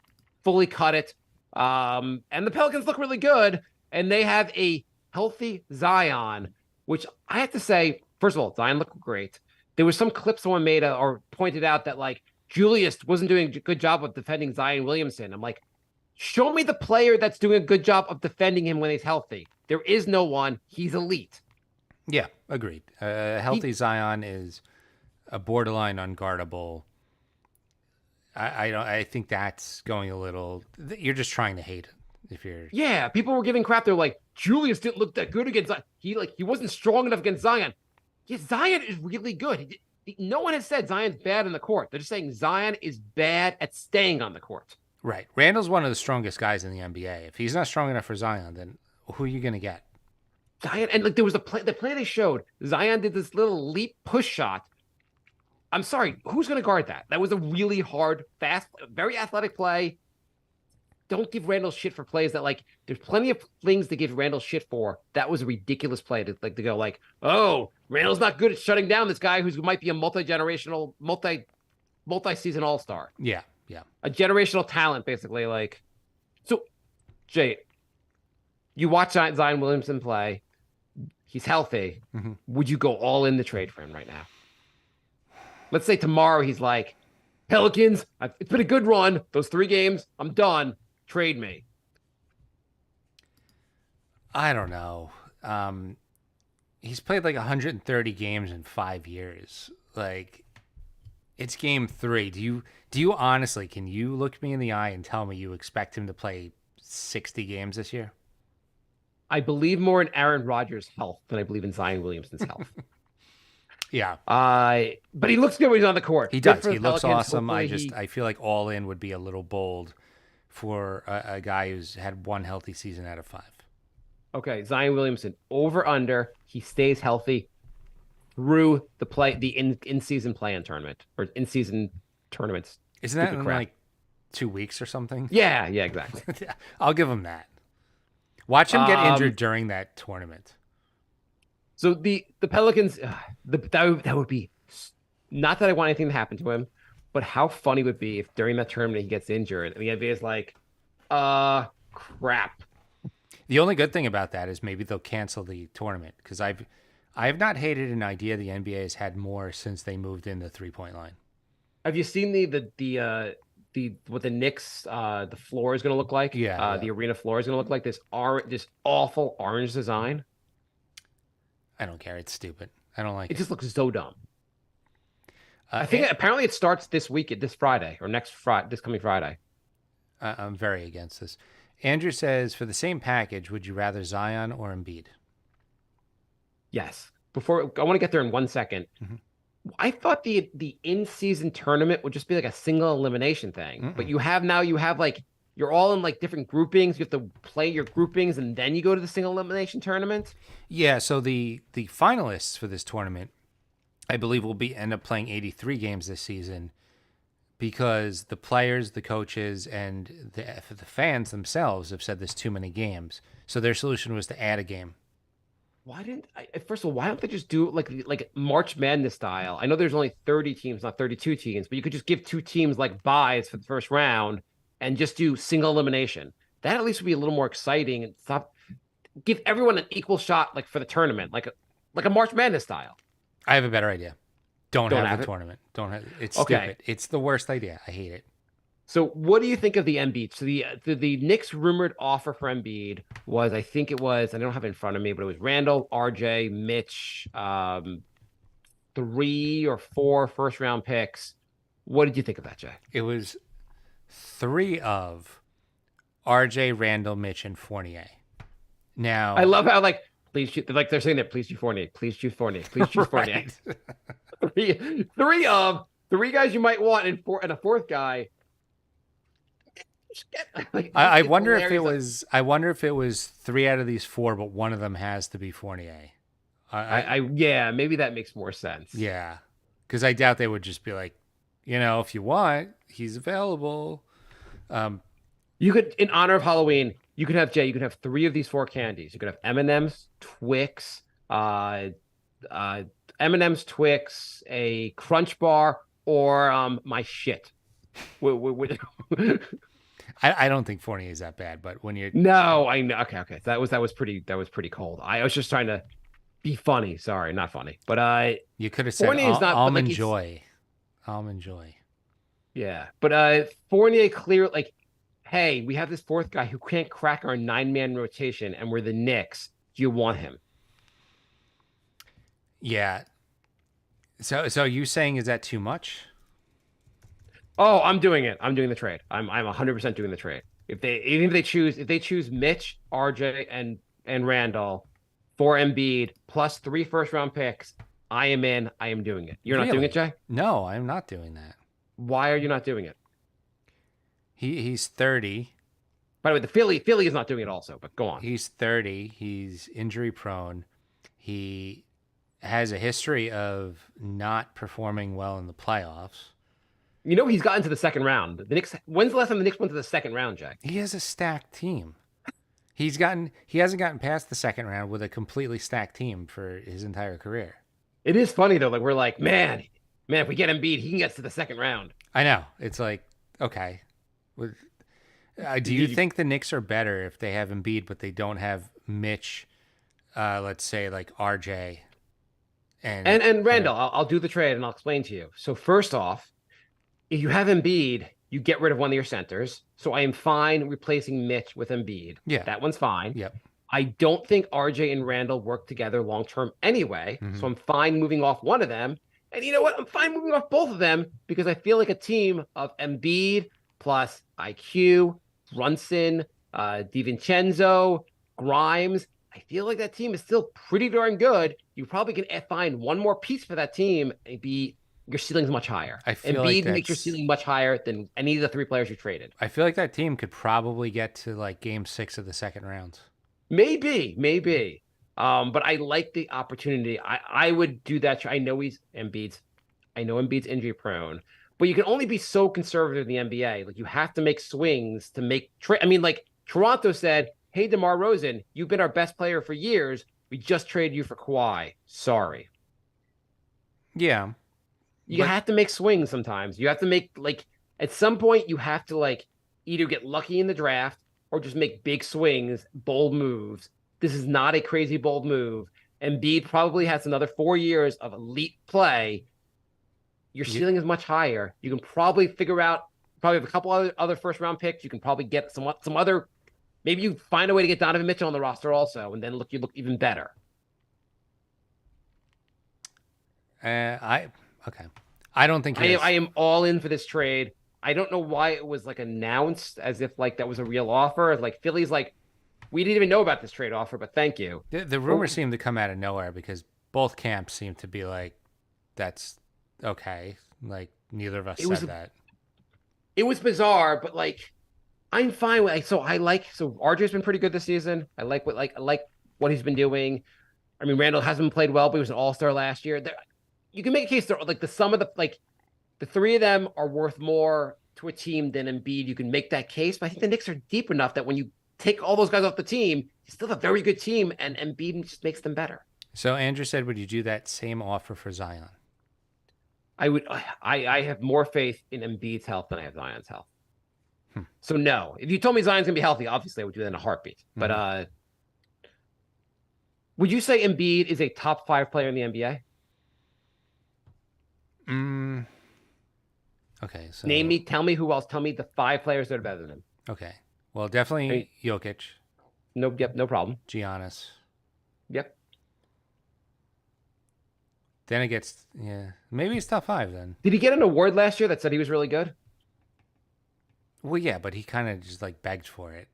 fully cut it. And the Pelicans look really good, and they have a healthy Zion, which I have to say, first of all, Zion looked great. There was some clip someone made or pointed out that like Julius wasn't doing a good job of defending Zion Williamson. I'm like, show me the player that's doing a good job of defending him when he's healthy. There is no one. He's elite. Yeah, agreed. Healthy Zion is a borderline unguardable. I don't. I think that's going a little. You're just trying to hate it. If you're Yeah, people were giving crap. They're like, Julius didn't look that good against Zion. He wasn't strong enough against Zion. Yeah, Zion is really good. No one has said Zion's bad in the court. They're just saying Zion is bad at staying on the court. right, Randall's one of the strongest guys in the NBA. If he's not strong enough for Zion, then who are you going to get? Zion, and like there was the play they showed. Zion did this little leap push shot. I'm sorry, who's going to guard that? That was a really hard, fast, very athletic play. Don't give Randall shit for plays that like. There's plenty of things to give Randall shit for. That was a ridiculous play to go like, oh, Randall's not good at shutting down this guy who might be a multi-generational, multi-season all-star, Yeah, yeah. a generational talent, basically. Like, so Jay, you watch Zion Williamson play. He's healthy. Mhm. Would you go all in the trade for him right now? Let's say tomorrow he's like, Pelicans, it's been a good run. Those 3 games, I'm done. Trade me. I don't know. He's played like 130 games in 5 years. Like, it's game 3. Do you honestly, can you look me in the eye and tell me you expect him to play 60 games this year? I believe more in Aaron Rodgers' health than I believe in Zion Williamson's health. Yeah, But he looks good when he's on the court. he Good does. for He the looks Pelicans. awesome. Hopefully I feel like all in would be a little bold for a guy who's had 1 healthy season out of 5. Okay, Zion Williamson over under. He stays healthy through the in-season play-in tournament or in-season tournaments. Isn't that Stupid in crap. like 2 weeks or something? Yeah, exactly. I'll give him that. Watch him get injured during that tournament. So the Pelicans, that would be not that I want anything to happen to him, but how funny would it be if during that tournament he gets injured and the NBA is like, crap. The only good thing about that is maybe they'll cancel the tournament because I have not hated an idea the NBA has had more since they moved in the 3-point line. Have you seen what the Knicks the floor is going to look like? Yeah. The arena floor is going to look like this awful orange design. I don't care. It's stupid. I don't like It it. just looks so dumb. I think apparently it starts this Friday or this coming Friday. I'm very against this. Andrew says, for the same package, would you rather Zion or Embiid? Yes. Before I want to get there in 1 second. Mhm. I thought the in-season tournament would just be like a single elimination thing, but you have like you're all in like different groupings. You have to play your groupings and then you go to the single elimination tournament. Yeah, so the finalists for this tournament, I believe, will end up playing 83 games this season because the players, the coaches, and the fans themselves have said there's too many games. So their solution was to add a game. First of all, why don't they just do it like March Madness style? I know there's only 30 teams, not 32 teams, but you could just give 2 teams like buys for the first round and just do single elimination. That at least would be a little more exciting and give everyone an equal shot like for the tournament, like a March Madness style. I have a better idea. Don't have have the it? tournament. Don't have it's Okay. stupid. It's the worst idea. I hate it. So what do you think of the Embiid? So the Knicks rumored offer for Embiid was, I don't have it in front of me, but it was Randall, RJ, Mitch, 3 or 4 first round picks. What did you think of that, Jay? It was 3 of RJ, Randall, Mitch, and Fournier. Now I love how like please shoot like they're saying that please shoot Fournier, please shoot Fournier, please shoot Fournier. Right. Three of 3 guys you might want and a fourth guy. I It's wonder if it hilarious. was. I wonder if it was 3 out of these 4, but one of them has to be Fournier. Yeah, maybe that makes more sense. Yeah, because I doubt they would just be like, if you want, he's available. You could, in honor of Halloween, you could have 3 of these 4 candies. You could have M&M's, Twix, M&M's, Twix, a Crunch Bar, or my shit. I don't think Fournier is that bad, but when you're No, I know. Okay. That was pretty cold. I was just trying to be funny. Sorry, not funny. But you could have said Fournier is not almond like joy, almond joy. yeah. But Fournier clear like, hey, we have this fourth guy who can't crack our 9-man rotation, and we're the Knicks. Do you want him? Yeah. So you saying is that too much? Oh, I'm doing it. I'm doing the trade. I'm 100% doing the trade. If they choose Mitch, RJ, and Randall for Embiid plus 3 first-round picks, I am in. I am doing it. You're not doing it, Really? Jay? No, I'm not doing that. Why are you not doing it? He's 30. By the way, the Philly is not doing it also, but go on. He's 30. He's injury prone. He has a history of not performing well in the playoffs. You know he's gotten to the second round. The Knicks. When's the last time the Knicks went to the second round, Jay? He has a stacked team. He hasn't gotten past the second round with a completely stacked team for his entire career. It is funny though. Like we're like, man, if we get Embiid, he can get to the second round. I know. It's like, okay. Do you think the Knicks are better if they have Embiid, but they don't have Mitch, let's say like RJ And Randall? I'll do the trade and I'll explain to you. So first off, if you have Embiid, you get rid of one of your centers. So I am fine replacing Mitch with Embiid. Yeah. That one's fine. Yep. I don't think RJ and Randall work together long term anyway. Mhm. So I'm fine moving off one of them. And you know what? I'm fine moving off both of them because I feel like a team of Embiid plus IQ, Brunson, DiVincenzo, Grimes. I feel like that team is still pretty darn good. You probably can find one more piece for that team and your ceiling's much higher. I feel like Embiid makes your that's- ceiling much higher than any of the 3 players you traded. I feel like that team could probably get to like game 6 of the second round. Maybe. But I like the opportunity. I would do that. I know Embiid's injury prone, but you can only be so conservative in the NBA. Like you have to make swings to make trade. I mean, like Toronto said, "Hey, DeMar Rosen, you've been our best player for years. We just traded you for Kawhi. Sorry." Yeah. You But- have to make swings sometimes. You have to make at some point you have to either get lucky in the draft or just make big swings, bold moves. This is not a crazy bold move. Embiid probably has another 4 years of elite play. Your ceiling is much higher. You can probably figure out have a couple other first round picks. You can probably get some other. Maybe you find a way to get Donovan Mitchell on the roster also, and then you look even better. Okay. I don't think I am all in for this trade. I don't know why it was announced as if that was a real offer. Philly's we didn't even know about this trade offer, but thank you. The rumors seem to come out of nowhere because both camps seem to be like, that's okay. Like neither of us said that. It was bizarre, but I'm fine with so RJ's been pretty good this season. I like what he's been doing. I mean, Randall hasn't played well, but he was an all-star last year. You can make a case that the sum of the 3 of them are worth more to a team than Embiid. You can make that case, but I think the Knicks are deep enough that when you take all those guys off the team, you still have a very good team, and Embiid just makes them better. So Andrew said, would you do that same offer for Zion? I would. I have more faith in Embiid's health than I have Zion's health. So no, if you told me Zion's gonna be healthy, obviously I would do that in a heartbeat. But would you say Embiid is a top 5 player in the NBA? Okay, so Tell me who else. Tell me the 5 players that are better than him. okay. Well, definitely Jokic, Yep, no problem. Giannis. Yep. Then it gets maybe it's top 5 then. Did he get an award last year that said he was really good? Well, yeah, but he kind of just begged for it.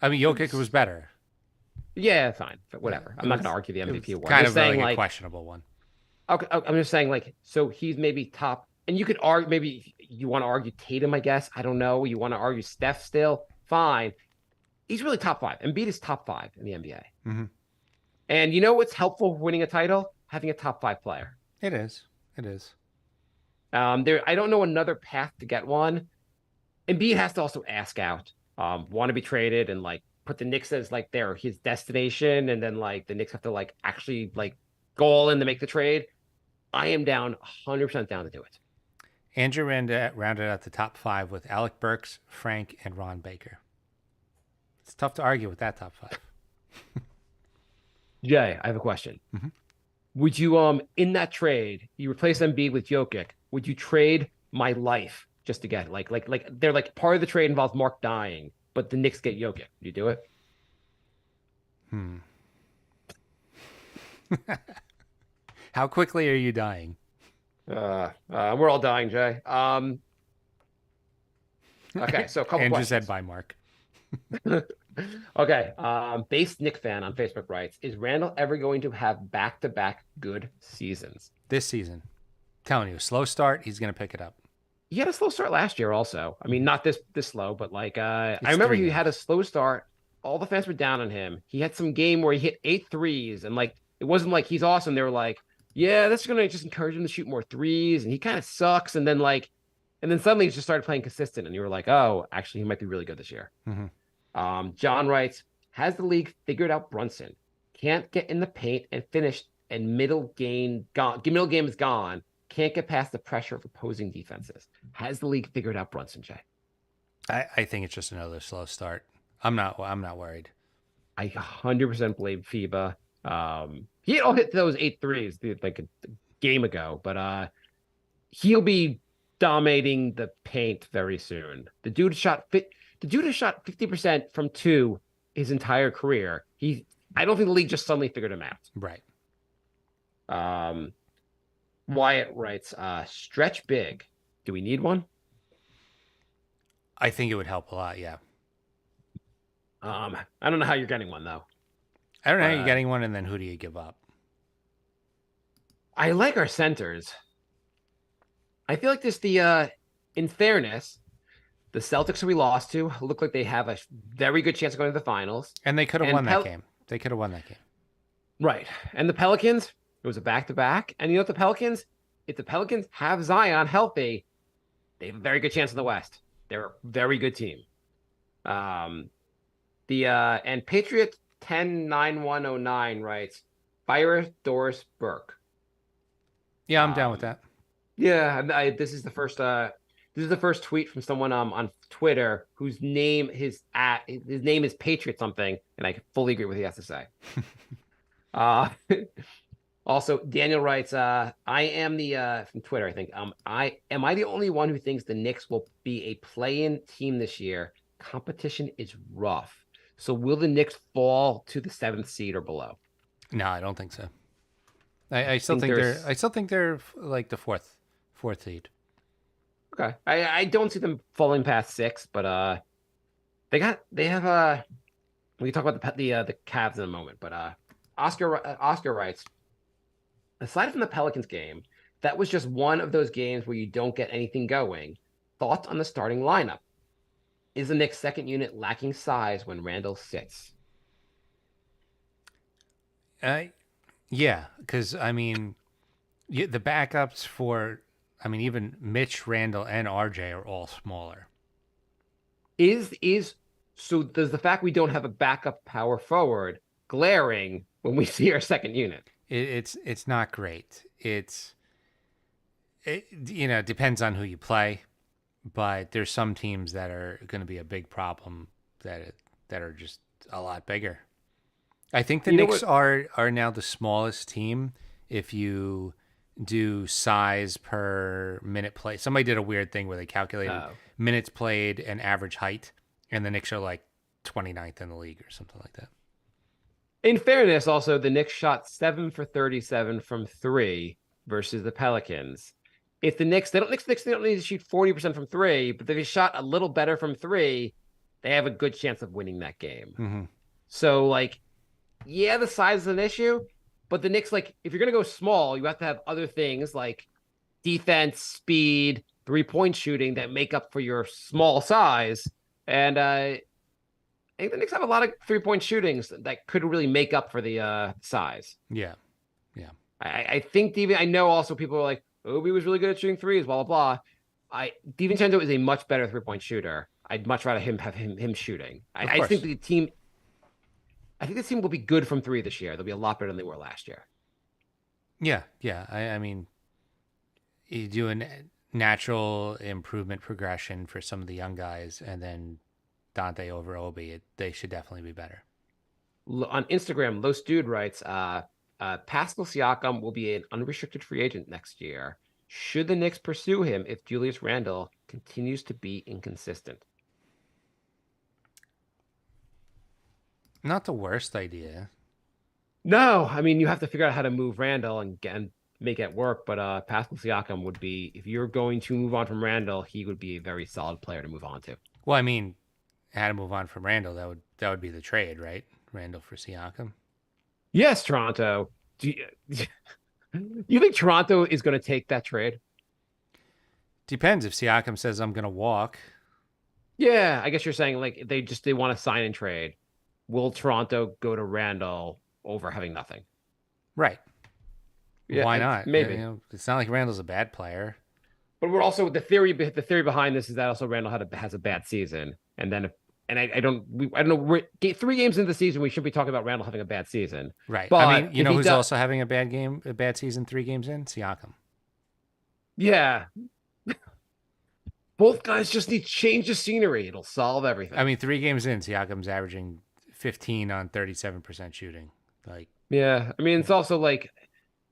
I mean, Jokic was better. Yeah, fine, but whatever. I'm not was- going to argue the MVP award. Kind I'm of just saying a questionable one. Okay, I'm just saying so he's maybe top, and you could argue maybe you want to argue Tatum, I guess. I don't know. You want to argue Steph still? Fine. He's really top 5. Embiid is top 5 in the NBA. Mhm. And you know what's helpful for winning a title? Having a top 5 player. It is. It is. I don't know another path to get one. Embiid has to also ask out, want to be traded, and put the Knicks as his destination, and then the Knicks have to actually go all in to make the trade. I am down 100% down to do it. Andrew rounded out the top 5 with Alec Burks, Frank, and Ron Baker. It's tough to argue with that top 5. Jay, I have a question. Mhm. Would you in that trade, you replace Embiid with Jokic, would you trade my life just to get they're part of the trade involves Mark dying, but the Knicks get Jokic? Would you do it? How quickly are you dying? We're all dying, Jay. Okay, so a couple Andrew questions. said bye, Mark. Okay, base Nick fan on Facebook writes, is Randall ever going to have back-to-back good seasons? This season. Telling you, slow start, he's going to pick it up. He had a slow start last year also. I mean, not this slow, but like I It's remember 3 he had a games. slow start. All the fans were down on him. He had some game where he hit 8 threes, and like it wasn't like he's awesome. They were like, yeah, that's gonna just encourage him to shoot more threes, and he kind of sucks. And then suddenly he just started playing consistent, and you were like, oh, actually he might be really good this year. Mhm. John writes, has the league figured out Brunson? Can't get in the paint and finish, and middle game is gone. Can't get past the pressure of opposing defenses. Has the league figured out Brunson, Jay? I think it's just another slow start. I'm not worried. I 100% blame FIBA. He all hit those 8 threes like a game ago, but he'll be dominating the paint very soon. The dude has shot 50% from 2 his entire career. I don't think the league just suddenly figured him out. Right. Wyatt writes, stretch big. Do we need one? I think it would help a lot, yeah. I don't know how you're getting one though. I don't know how you're getting one, and then who do you give up? I like our centers. I feel like in fairness, the Celtics who we lost to look like they have a very good chance of going to the finals. And they could have And won that game. They could have won that game. Right. And the Pelicans, it was a back-to-back. And you know what the Pelicans, if the Pelicans have Zion healthy, they have a very good chance in the West. They're a very good team. And Patriot 109109 writes, fire Doris Burke. Yeah, I'm down with that. Yeah, this is the first tweet from someone on Twitter whose name his name is Patriot something, and I fully agree with what he has to say. Also, Daniel writes, I am the from Twitter, I think. Am I the only one who thinks the Knicks will be a play-in team this year? Competition is rough. So will the Knicks fall to the 7th seed or below? No, I don't think so. I still think they're like the fourth seed. Okay. I don't see them falling past 6, but we can talk about the Cavs in a moment, but Oscar writes, aside from the Pelicans game, that was just one of those games where you don't get anything going. Thoughts on the starting lineup? Is the Knicks' second unit lacking size when Randall sits? Yeah, because I mean, the backups for, I mean, even Mitch, Randall, and RJ are all smaller. So does the fact we don't have a backup power forward glaring when we see our second unit? It's not great. It depends on who you play, but there's some teams that are going to be a big problem that are just a lot bigger. I think the Knicks are now the smallest team if you do size per minute play. Somebody did a weird thing where they calculated minutes played and average height, and the Knicks are like 29th in the league or something like that. In fairness, also, the Knicks shot 7 for 37 from 3 versus the Pelicans. If the Knicks don't need to shoot 40% from 3, but if they shot a little better from 3, they have a good chance of winning that game. Mm-hmm. So, like, yeah, the size is an issue, but the Knicks, like, if you're going to go small, you have to have other things like defense, speed, 3-point shooting that make up for your small size. And I think the Knicks have a lot of 3-point shootings that could really make up for the size. Yeah. I think I know also people are like, Obi was really good at shooting threes, blah, blah, blah. DiVincenzo is a much better 3-point shooter. I'd much rather have him shooting. I think the team will be good from 3 this year. They'll be a lot better than they were last year. Yeah. I mean, you do a natural improvement progression for some of the young guys, and then Dante over Obi, they should definitely be better. On Instagram, Los Dude writes, Pascal Siakam will be an unrestricted free agent next year. Should the Knicks pursue him if Julius Randle continues to be inconsistent? Not the worst idea. No, I mean you have to figure out how to move Randall and make it work. But Pascal Siakam would be, if you're going to move on from Randall, he would be a very solid player to move on to. Well, I mean, how to move on from Randall? That would be the trade, right? Randall for Siakam. Yes, Toronto. Do you think Toronto is going to take that trade? Depends if Siakam says I'm gonna walk. Yeah, I guess you're saying like they want to sign and trade. Will Toronto go to Randall over having nothing? Right. Yeah, Why not? maybe. It's not like Randall's a bad player. But we're also the theory behind this is that also Randall has a bad season, and then I don't know, 3 games into the season we should be talking about Randall having a bad season. Right. But I mean, you if know he who's does, also having a bad season 3 games in? Siakam. yeah, both guys just need change of scenery. It'll solve everything. I mean, 3 games in, Siakam's averaging 15 on 37% shooting. Like, Yeah, I mean it's also like,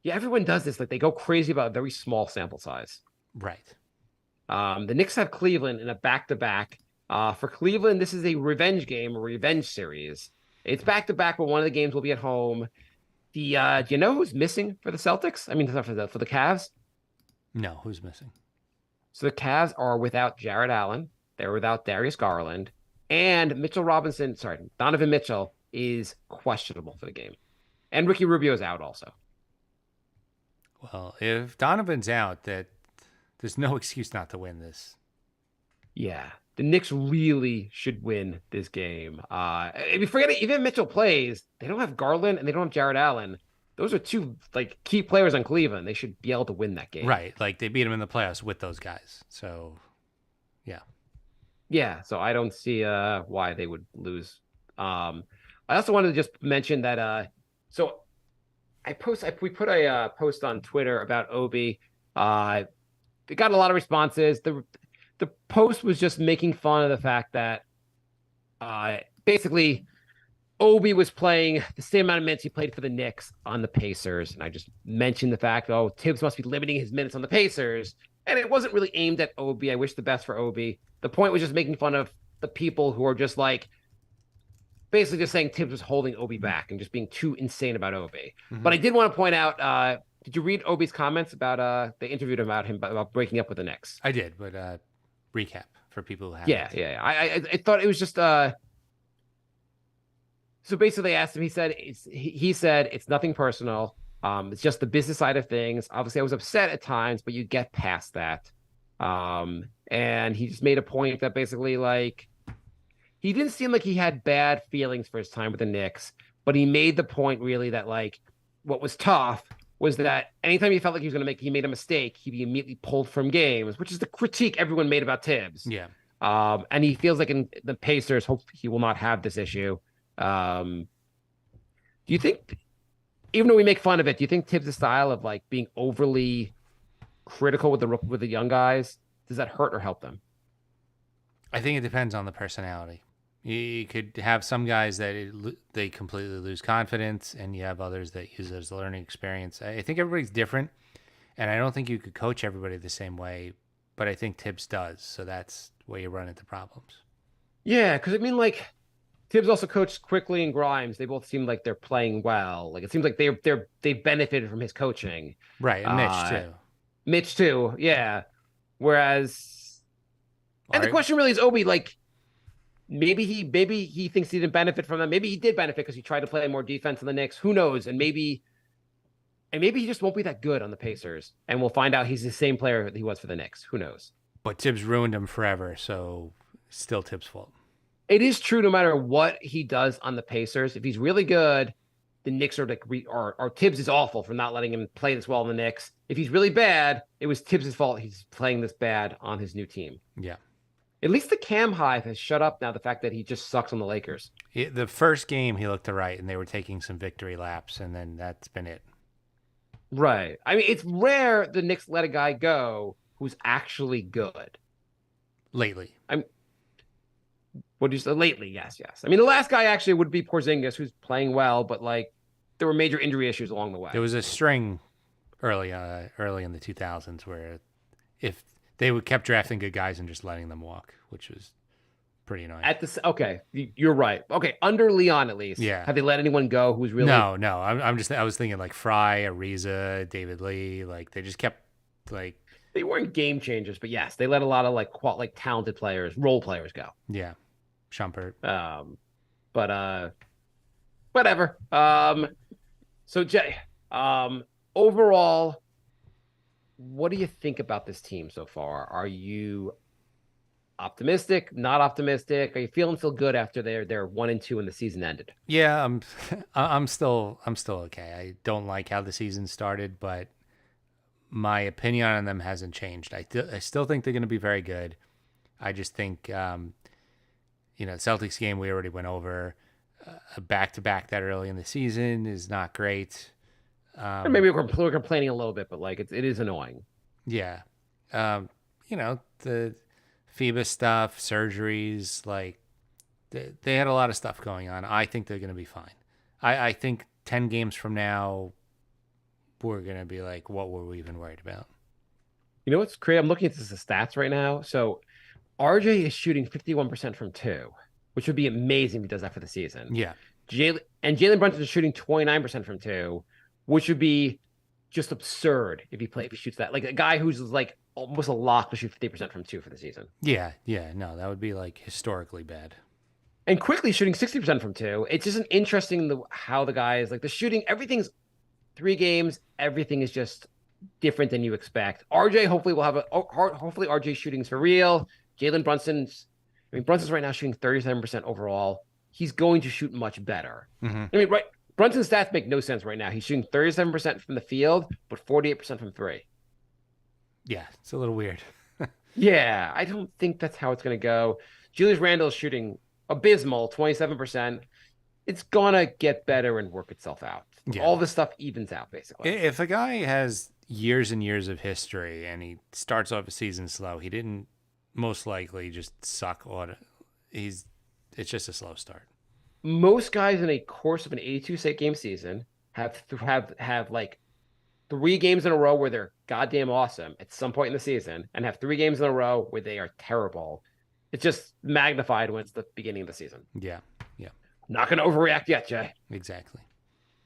yeah, everyone does this. Like they go crazy about a very small sample size. right. The Knicks have Cleveland in a back-to-back. For Cleveland, this is a revenge game, a revenge series. It's back-to-back, but one of the games will be at home. Do you know who's missing for the Celtics? I mean, for the Cavs. No, who's missing? So the Cavs are without Jared Allen. They're without Darius Garland, and Mitchell Robinson. Sorry, Donovan Mitchell is questionable for the game, and Ricky Rubio is out also. Well, if Donovan's out, there's no excuse not to win this. Yeah, the Knicks really should win this game. If you forget it, even if Mitchell plays, they don't have Garland and they don't have Jared Allen. Those are two like key players on Cleveland. They should be able to win that game. Right. Like they beat him in the playoffs with those guys. So, yeah. Yeah, so I don't see why they would lose. I also wanted to just mention that so we put a post on Twitter about Obi. It got a lot of responses. The post was just making fun of the fact that basically Obi was playing the same amount of minutes he played for the Knicks on the Pacers. And I just mentioned the fact, oh, Tibbs must be limiting his minutes on the Pacers. And it wasn't really aimed at Obi. I wish the best for Obi. The point was just making fun of the people who are just like, basically just saying Tibbs was holding Obi back and just being too insane about Obi. Mhm. But I did want to point out, did you read Obi's comments about, they interviewed him about breaking up with the Knicks? I did, but recap for people who haven't. Yeah. I thought it was just so basically they asked him, he said it's nothing personal. It's just the business side of things. Obviously, I was upset at times, but you get past that. And he just made a point that basically like he didn't seem like he had bad feelings for his time with the Knicks, but he made the point really that like what was tough was that anytime he felt like he made a mistake, he'd be immediately pulled from games, which is the critique everyone made about Tibbs. Yeah. And he feels like in the Pacers, hope he will not have this issue. Do you think, even though we make fun of it, do you think Tibbs' style of like being overly critical with the young guys, does that hurt or help them? I think it depends on the personality. You could have some guys that they completely lose confidence, and you have others that use it as a learning experience. I think everybody's different, and I don't think you could coach everybody the same way, but I think Tibbs does. So that's where you run into problems. Yeah, because I mean, like Tibbs also coached Quickly and Grimes. They both seem like they're playing well. Like it seems like they benefited from his coaching. Right, and Mitch too. Mitch too, yeah. Whereas, and the Are- question really is, Obi, like maybe he thinks he didn't benefit from that. Maybe he did benefit because he tried to play more defense in the Knicks. Who knows? And maybe he just won't be that good on the Pacers. And we'll find out he's the same player that he was for the Knicks. Who knows? But Tibbs ruined him forever, so still Tibbs' fault. It is true no matter what he does on the Pacers. If he's really good, the Knicks are like, or Tibbs is awful for not letting him play this well in the Knicks. If he's really bad, it was Tibbs' fault he's playing this bad on his new team. Yeah. At least the Cam Hive has shut up now, the fact that he just sucks on the Lakers. The first game, he looked all right, and they were taking some victory laps, and then that's been it. Right. I mean, it's rare the Knicks let a guy go who's actually good. Lately. What do you say? Lately, yes. I mean, the last guy actually would be Porzingis, who's playing well, but like there were major injury issues along the way. There was a string early in the 2000s where if they kept drafting good guys and just letting them walk, which was pretty annoying. Okay, you're right. Okay, under Leon at least. Yeah. Have they let anyone go who's really? No. I was thinking like Fry, Ariza, David Lee. Like they just kept like, They weren't game changers, but yes, they let a lot of like talented players, role players go. yeah, Shumpert. But whatever. So Jay, overall, what do you think about this team so far? Are you optimistic? Not optimistic? Are you feeling good after they're 1-2 and the season ended? Yeah, I'm still okay. I don't like how the season started, but my opinion on them hasn't changed. I still think they're going to be very good. I just think Celtics game we already went over. A back-to-back that early in the season is not great. Maybe we're complaining a little bit, but like it is annoying. Yeah. The FIBA stuff, surgeries, like they had a lot of stuff going on. I think they're going to be fine. I think 10 games from now, we're going to be like, what were we even worried about? You know what's crazy? I'm looking at the stats right now. So RJ is shooting 51% from two, which would be amazing if he does that for the season. Yeah. Jalen Brunson is shooting 29% from two, which would be just absurd if he shoots that. Like a guy who's like almost a lock to shoot 50% from two for the season. Yeah. No, that would be like historically bad. And quickly shooting 60% from two. It's just an interesting how the guy is like the shooting. Everything's 3 games. Everything is just different than you expect. RJ hopefully will have hopefully RJ shooting's for real. Brunson's right now shooting 37% overall. He's going to shoot much better. Mm-hmm. I mean, right. Brunson's stats make no sense right now. He's shooting 37% from the field, but 48% from three. Yeah, it's a little weird. Yeah, I don't think that's how it's going to go. Julius Randle is shooting abysmal, 27%. It's going to get better and work itself out. Yeah. All this stuff evens out, basically. If a guy has years and years of history and he starts off a season slow, he didn't most likely just suck on it. It's just a slow start. Most guys in a course of an 82 game season have like 3 games in a row where they're goddamn awesome at some point in the season, and have 3 games in a row where they are terrible. It's just magnified when it's the beginning of the season. Yeah. Not going to overreact yet, Jay. Exactly.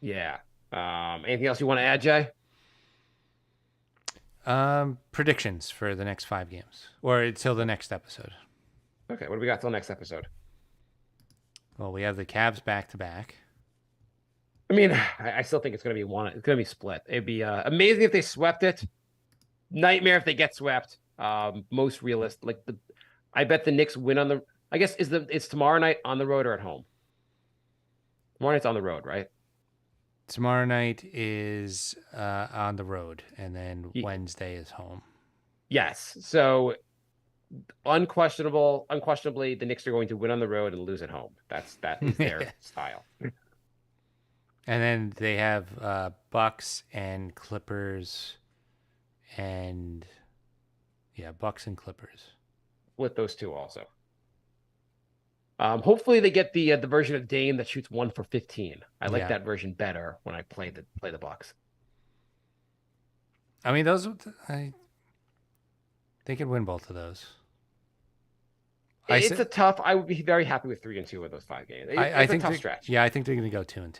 Yeah. Anything else you want to add, Jay? Predictions for the next 5 games or until the next episode. Okay, what do we got till next episode? Well, we have the Cavs back to back. I mean, I still think it's going to be one. It's going to be split. It'd be amazing if they swept it. Nightmare if they get swept. Most realistic. I bet the Knicks win on the. I guess it's tomorrow night on the road or at home. Tomorrow night's on the road, right? Tomorrow night is on the road, and then Wednesday is home. Yes. So unquestionably, the Knicks are going to win on the road and lose at home. That is their style. And then they have Bucks and Clippers, and Bucks and Clippers. With those two also. Hopefully they get the version of Dame that shoots 1 for 15. I like that version better when I play the Bucks. I mean, they could win both of those. I would be very happy with 3-2 of those 5 games. I think a tough stretch. Yeah, I think they're going to go 2-2.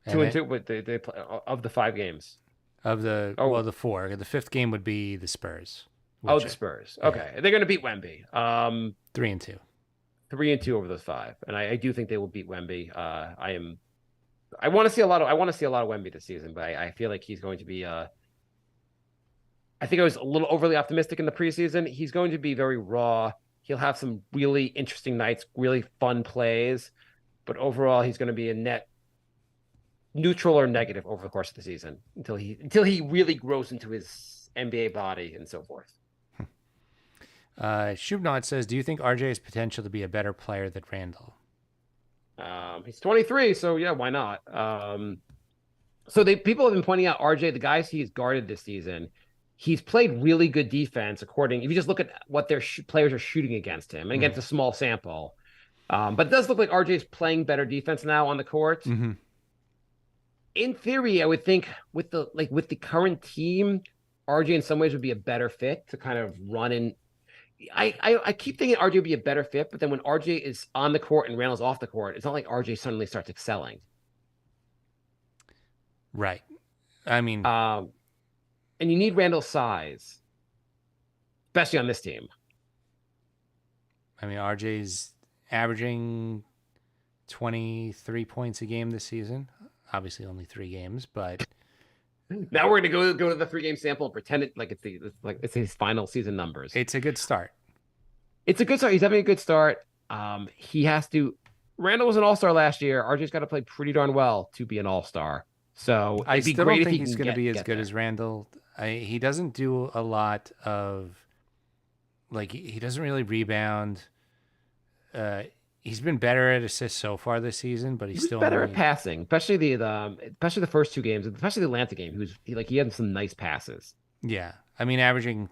2-2 with they play of the 5 games. The 4. The 5th game would be the Spurs. The Spurs. Okay, they're going to beat Wemby. 3-2. 3-2 over those 5, and I do think they will beat Wemby. I want to see a lot of Wemby this season, but I feel like he's going to be. I think I was a little overly optimistic in the preseason. He's going to be very raw. He'll have some really interesting nights, really fun plays, but overall, he's going to be a net neutral or negative over the course of the season until he really grows into his NBA body and so forth. Shubnot says, do you think RJ has potential to be a better player than Randall? He's 23, so yeah, why not? So people have been pointing out RJ, the guys he's guarded this season, he's played really good defense if you just look at what their players are shooting against him, and against a small sample. But it does look like RJ is playing better defense now on the court. Mm-hmm. In theory, I would think with the current team, RJ in some ways would be a better fit to kind of run in. I keep thinking RJ would be a better fit, but then when RJ is on the court and Randall's off the court, it's not like RJ suddenly starts excelling. Right. I mean, Um, and you need Randall's size, especially on this team. RJ's averaging 23 points a game this season. Obviously, only 3 games, but Now we're gonna go to the 3 game sample and pretend it like it's his final season numbers. it's a good start. It's a good start. He's having a good start. He has to. Randall was an all-star last year. RJ's got to play pretty darn well to be an all-star. So I it'd be still great don't if he think he's can going to be as get good there. as Randall. He doesn't do a lot of, like, he doesn't really rebound. He's been better at assists so far this season, but he's He was still better only, at passing, especially the first 2 games, especially the Atlanta game. He had some nice passes. yeah. Averaging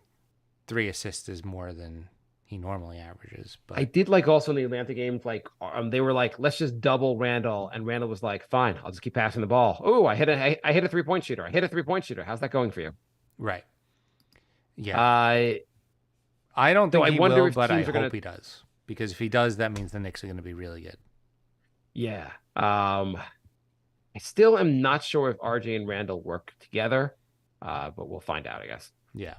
3 assists is more than he normally averages. I But did like also in the Atlanta game, like they were like, let's just double Randall, and Randall was like, fine, I'll just keep passing the ball. Oh, I hit a 3-point shooter. I hit a 3-point shooter. How's that going for you? right, yeah. I don't so think I he wonder will, if but I teams are hope gonna- he does, because if he does, that means the Knicks are going to be really good. Yeah. I still am not sure if RJ and Randall work together, but we'll find out, I guess. Yeah.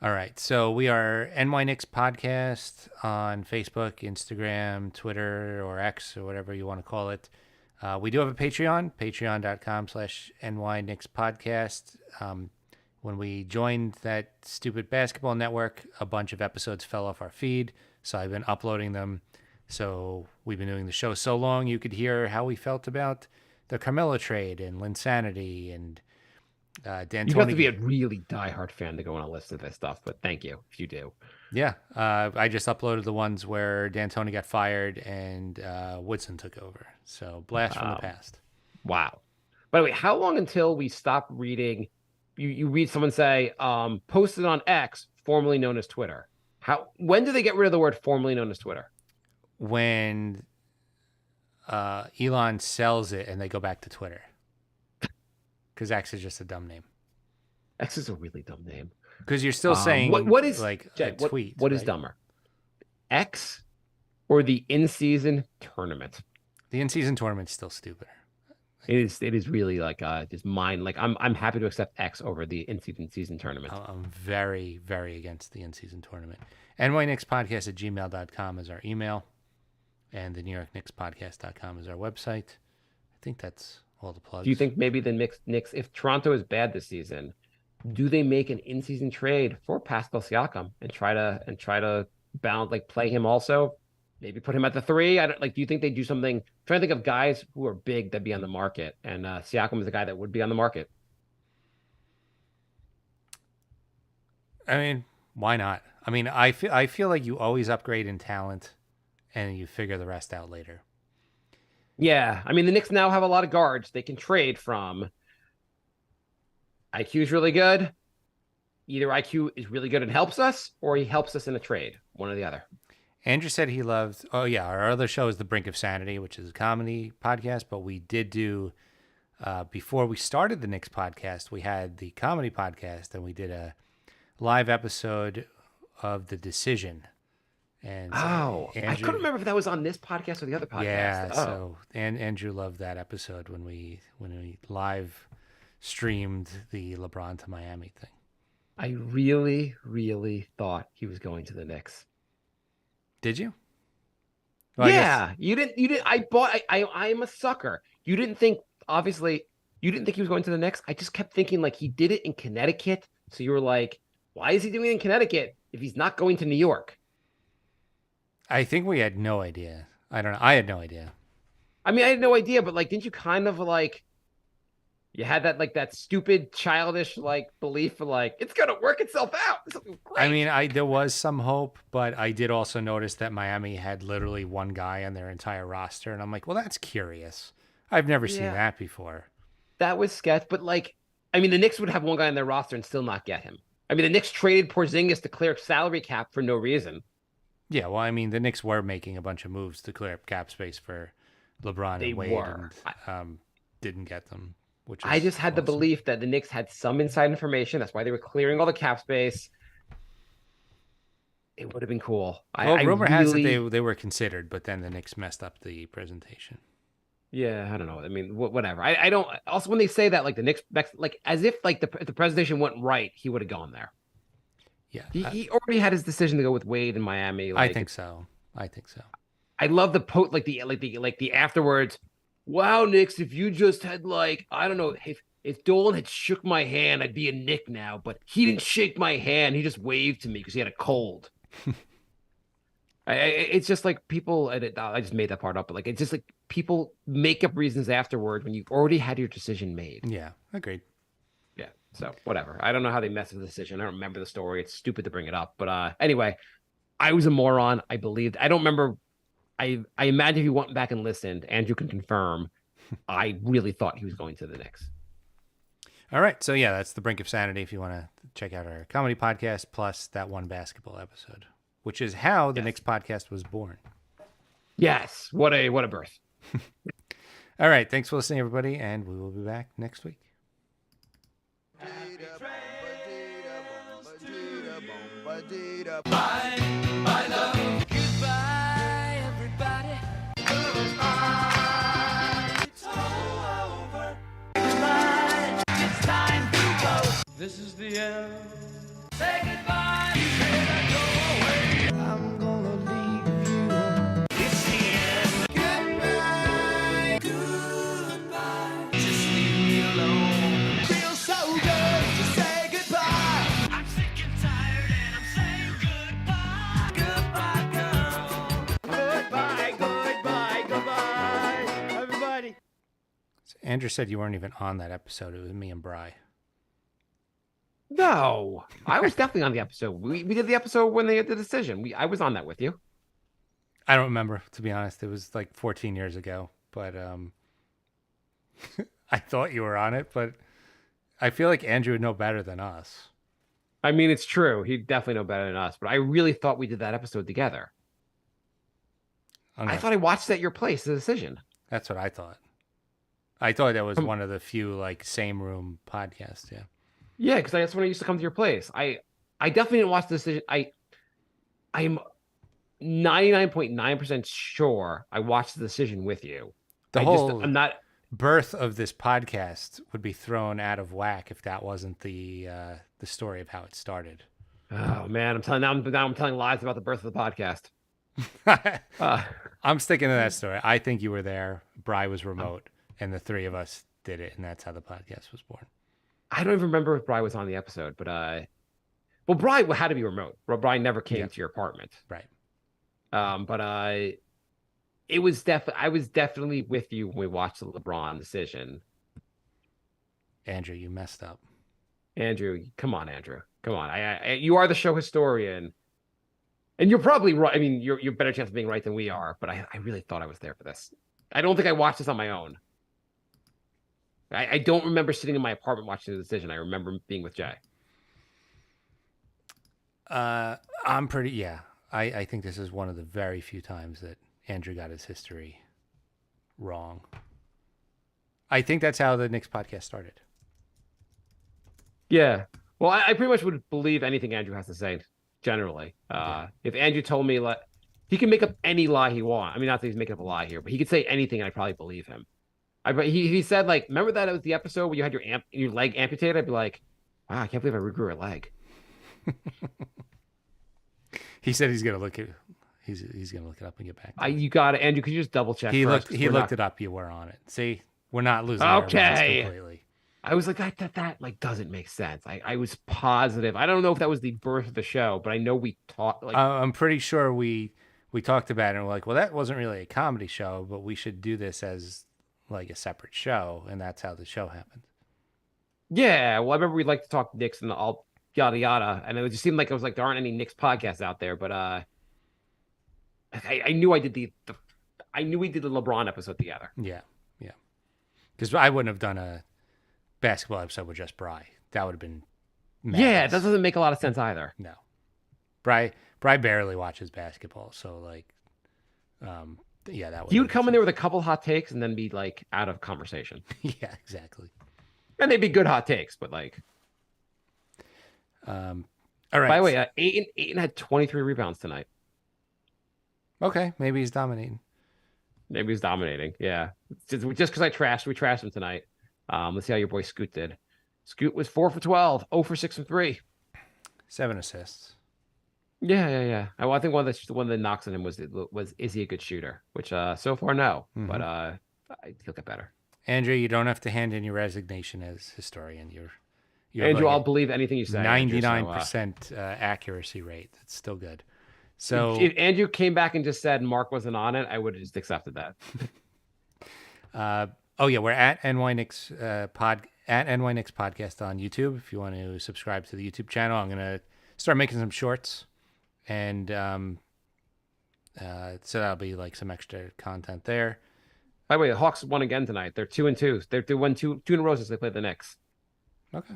All right. So we are NY Knicks Podcast on Facebook, Instagram, Twitter, or X, or whatever you want to call it. We do have a Patreon, patreon.com/NY Knicks Podcast. When we joined that stupid basketball network, a bunch of episodes fell off our feed. So I've been uploading them. So we've been doing the show so long, you could hear how we felt about the Carmelo trade and Linsanity and D'Antoni. You have to be a really diehard fan to go on a list of this stuff, but thank you if you do. Yeah, I just uploaded the ones where D'Antoni got fired and Woodson took over. So blast from the past. Wow. By the way, how long until we stop reading? You read someone say, posted on X, formerly known as Twitter. When do they get rid of the word formerly known as Twitter? When Elon sells it and they go back to Twitter. Because X is just a dumb name. X is a really dumb name. Because you're still saying what is like Jay, a tweet. What is right? dumber? X or the in-season tournament? The in-season tournament's still stupider. It is really like just mine. Like I'm happy to accept X over the in-season tournament. I'm very, very against the in-season tournament. nyknickspodcast@gmail.com is our email. And the NewYorkKnicksPodcast.com is our website. I think that's all the plugs. Do you think maybe the Knicks, if Toronto is bad this season, do they make an in-season trade for Pascal Siakam and try to balance, like play him also? Maybe put him at the 3. I don't like. Do you think they do something? I'm trying to think of guys who are big that be on the market, and Siakam is the guy that would be on the market. Why not? I feel like you always upgrade in talent, and you figure the rest out later. Yeah, the Knicks now have a lot of guards they can trade from. IQ is really good. Either IQ is really good and helps us, or he helps us in a trade. One or the other. Andrew said he loved. Oh yeah, our other show is The Brink of Sanity, which is a comedy podcast. But we did do before we started the Knicks podcast, we had the comedy podcast, and we did a live episode of The Decision. And I couldn't remember if that was on this podcast or the other podcast. Yeah, so Andrew loved that episode when we live streamed the LeBron to Miami thing. I really, really thought he was going to the Knicks. Did you? Yeah, you didn't. I am a sucker. You didn't think, obviously, you didn't think he was going to the Knicks. I just kept thinking like he did it in Connecticut. So you were like, why is he doing it in Connecticut if he's not going to New York? I think we had no idea. I don't know. I had no idea. I had no idea, but like, didn't you kind of like, you had that stupid childish like belief for like, it's going to work itself out. Great. There was some hope, but I did also notice that Miami had literally one guy on their entire roster. And I'm like, well, that's curious. I've never seen that before. That was sketch, but like, the Knicks would have one guy on their roster and still not get him. The Knicks traded Porzingis to clear salary cap for no reason. Yeah, well, the Knicks were making a bunch of moves to clear up cap space for LeBron and Wade, and didn't get them. I just had the belief that the Knicks had some inside information. That's why they were clearing all the cap space. It would have been cool. Well, I rumor has it really, they were considered, but then the Knicks messed up the presentation. yeah, I don't know. I mean, whatever. I don't. Also, when they say that, like the Knicks, like as if like if the presentation went right, he would have gone there. Yeah, He already had his decision to go with Wade in Miami. I Like, think so. I think so. I love the the afterwards. Wow, Knicks, if you just had like I don't know if Dolan had shook my hand, I'd be a Knick now. But he didn't shake my hand. He just waved to me because he had a cold. It's just like people. I just made that part up, but like it's just like people make up reasons afterward when you already had your decision made. Yeah, agreed. Yeah. So whatever. I don't know how they messed with the decision. I don't remember the story. It's stupid to bring it up. But anyway, I was a moron. I believed. I don't remember. I imagine if you went back and listened, Andrew can confirm. I really thought he was going to the Knicks. All right, so yeah, that's the Brink of Sanity. If you want to check out our comedy podcast plus that one basketball episode, which is how the Knicks podcast was born. Yes. What a birth. All right, thanks for listening, everybody, and we will be back next week. Goodbye, everybody. It's all over. Goodbye. It's time to go. This is the end. Say goodbye. Go away. I'm gonna leave you. It's the end. Goodbye. Goodbye. Just leave me alone. Feels so good to say goodbye. I'm sick and tired and I'm saying goodbye. Goodbye, girl. Goodbye, goodbye, goodbye. Everybody. So Andrew said you weren't even on that episode. It was me and Bry. No, I was definitely on the episode. We did the episode when they had the decision. I was on that with you. I don't remember, to be honest. It was like 14 years ago, but I thought you were on it, but I feel like Andrew would know better than us. I mean, it's true. He'd definitely know better than us, but I really thought we did that episode together. I thought I watched it at your place, the decision. That's what I thought. I thought that was one of the few like same room podcasts. Yeah. Yeah, because that's when I used to come to your place. I definitely didn't watch the decision. I'm 99.9% sure I watched the decision with you. I'm not birth of this podcast would be thrown out of whack if that wasn't the story of how it started. Oh man, I'm telling lies about the birth of the podcast. I'm sticking to that story. I think you were there. Bry was remote, and the three of us did it, and that's how the podcast was born. I don't even remember if Bry was on the episode, but well, Bry had to be remote. Bry never came to your apartment, right? But it was I was definitely with you when we watched the LeBron decision. Andrew, you messed up. Andrew, come on, Andrew, come on. You are the show historian, and you're probably right. I mean, you're better chance of being right than we are. But I really thought I was there for this. I don't think I watched this on my own. I don't remember sitting in my apartment watching the decision. I remember being with Jay. I'm pretty, yeah. I think this is one of the very few times that Andrew got his history wrong. I think that's how the Knicks podcast started. Yeah. Well, I pretty much would believe anything Andrew has to say, generally. If Andrew told me, like, he can make up any lie he wants. I mean, not that he's making up a lie here, but he could say anything and I'd probably believe him. He said, like, remember that it was the episode where you had your leg amputated? I'd be like, wow, I can't believe I regrew a leg. He said he's gonna look it. He's gonna look it up and get back. You got it, Andrew. Could you just double check? He looked it up. You were on it. See, we're not losing our minds completely. I was like, that like doesn't make sense. I was positive. I don't know if that was the birth of the show, but I know we talked. Like, I'm pretty sure we talked about it and we're like, well, that wasn't really a comedy show, but we should do this as like a separate show, and that's how the show happened. Yeah, well, I remember we'd like to talk Knicks and all yada yada, and it just seemed like it was like there aren't any Knicks podcasts out there. But I knew I did I knew we did the LeBron episode together. Yeah, because I wouldn't have done a basketball episode with just Bry. That would have been madness. Yeah, that doesn't make a lot of sense either. No, Bry barely watches basketball, so like, yeah, that would. He would come in there with a couple hot takes and then be like out of conversation. Yeah, exactly. And they'd be good hot takes, but like, All right. By the way, Aiton had 23 rebounds tonight. Okay, maybe he's dominating. Maybe he's dominating. Yeah, just because we trashed him tonight. Let's see how your boy Scoot did. Scoot was 4 for 12, 0 for 6 from 3. 7 assists. Yeah. Well, I think one of the knocks on him was is he a good shooter? Which so far no, but he'll get better. Andrew, you don't have to hand in your resignation as historian. You're Andrew, like I'll believe anything you say. 99% accuracy rate. That's still good. So if Andrew came back and just said Mark wasn't on it, I would have just accepted that. oh yeah, we're at NY Knicks at NY Knicks podcast on YouTube. If you want to subscribe to the YouTube channel, I'm gonna start making some shorts, and so that'll be like some extra content there. By the way, the Hawks won again tonight. They're 2-2. They won two in a row since they played the Knicks. Okay.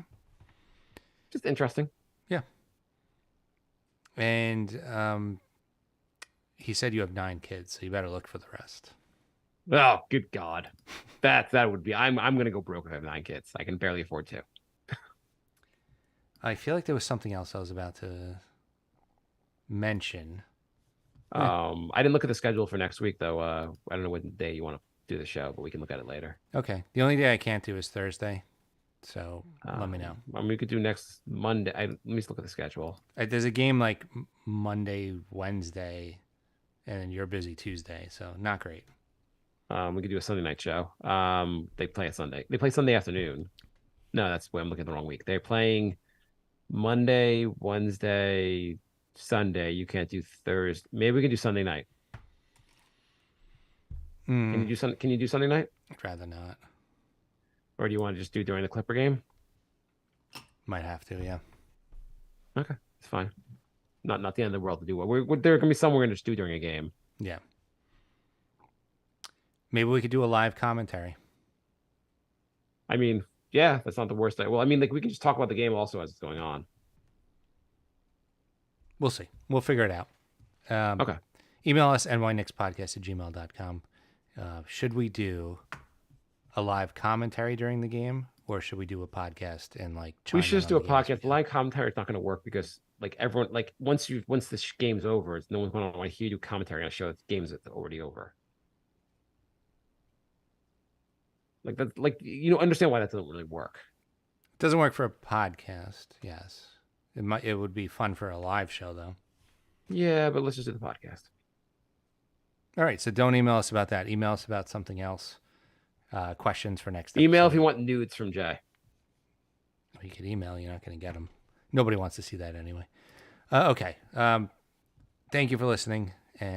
Just interesting. Yeah. And he said you have 9 kids, so you better look for the rest. Oh, good God. That would be I'm gonna go broke if I have 9 kids. I can barely afford 2. I feel like there was something else I was about to mention. I didn't look at the schedule for next week though. I don't know what day you want to do the show, but we can look at it later. Okay. The only day I can't do is Thursday. So let me know. I mean, we could do next Monday. Let me just look at the schedule. There's a game like Monday, Wednesday, and then you're busy Tuesday, so not great. We could do a Sunday night show. They play a Sunday. They play Sunday afternoon. No, that's where I'm looking at the wrong week. They're playing Monday, Wednesday, Sunday. You can't do Thursday. Maybe we can do Sunday night. Can you do Sunday night? I'd rather not. Or do you want to just do during the Clipper game? Might have to, yeah. Okay, it's fine. Not the end of the world to do. There can be some we're gonna just do during a game. Yeah. Maybe we could do a live commentary. I mean, yeah, that's not the worst. Well, I mean, like we can just talk about the game also as it's going on. We'll see. We'll figure it out. Okay. Email us nynixpodcast@gmail.com. Should we do a live commentary during the game, or should we do a podcast and like? We chime should in just on do a the game as we podcast. go? Live commentary is not going to work because like everyone, like once this game's over, no one's going to want to hear you do commentary on a show that the game's already over. Like that, like understand why that doesn't really work. It doesn't work for a podcast. Yes, it would be fun for a live show though. Yeah, but let's just do the podcast. All right, so don't email us about that. Email us about something else. Questions for next Email if episode. you want nudes from Jay. You could email. You're not going to get them. Nobody wants to see that anyway. Okay. Thank you for listening.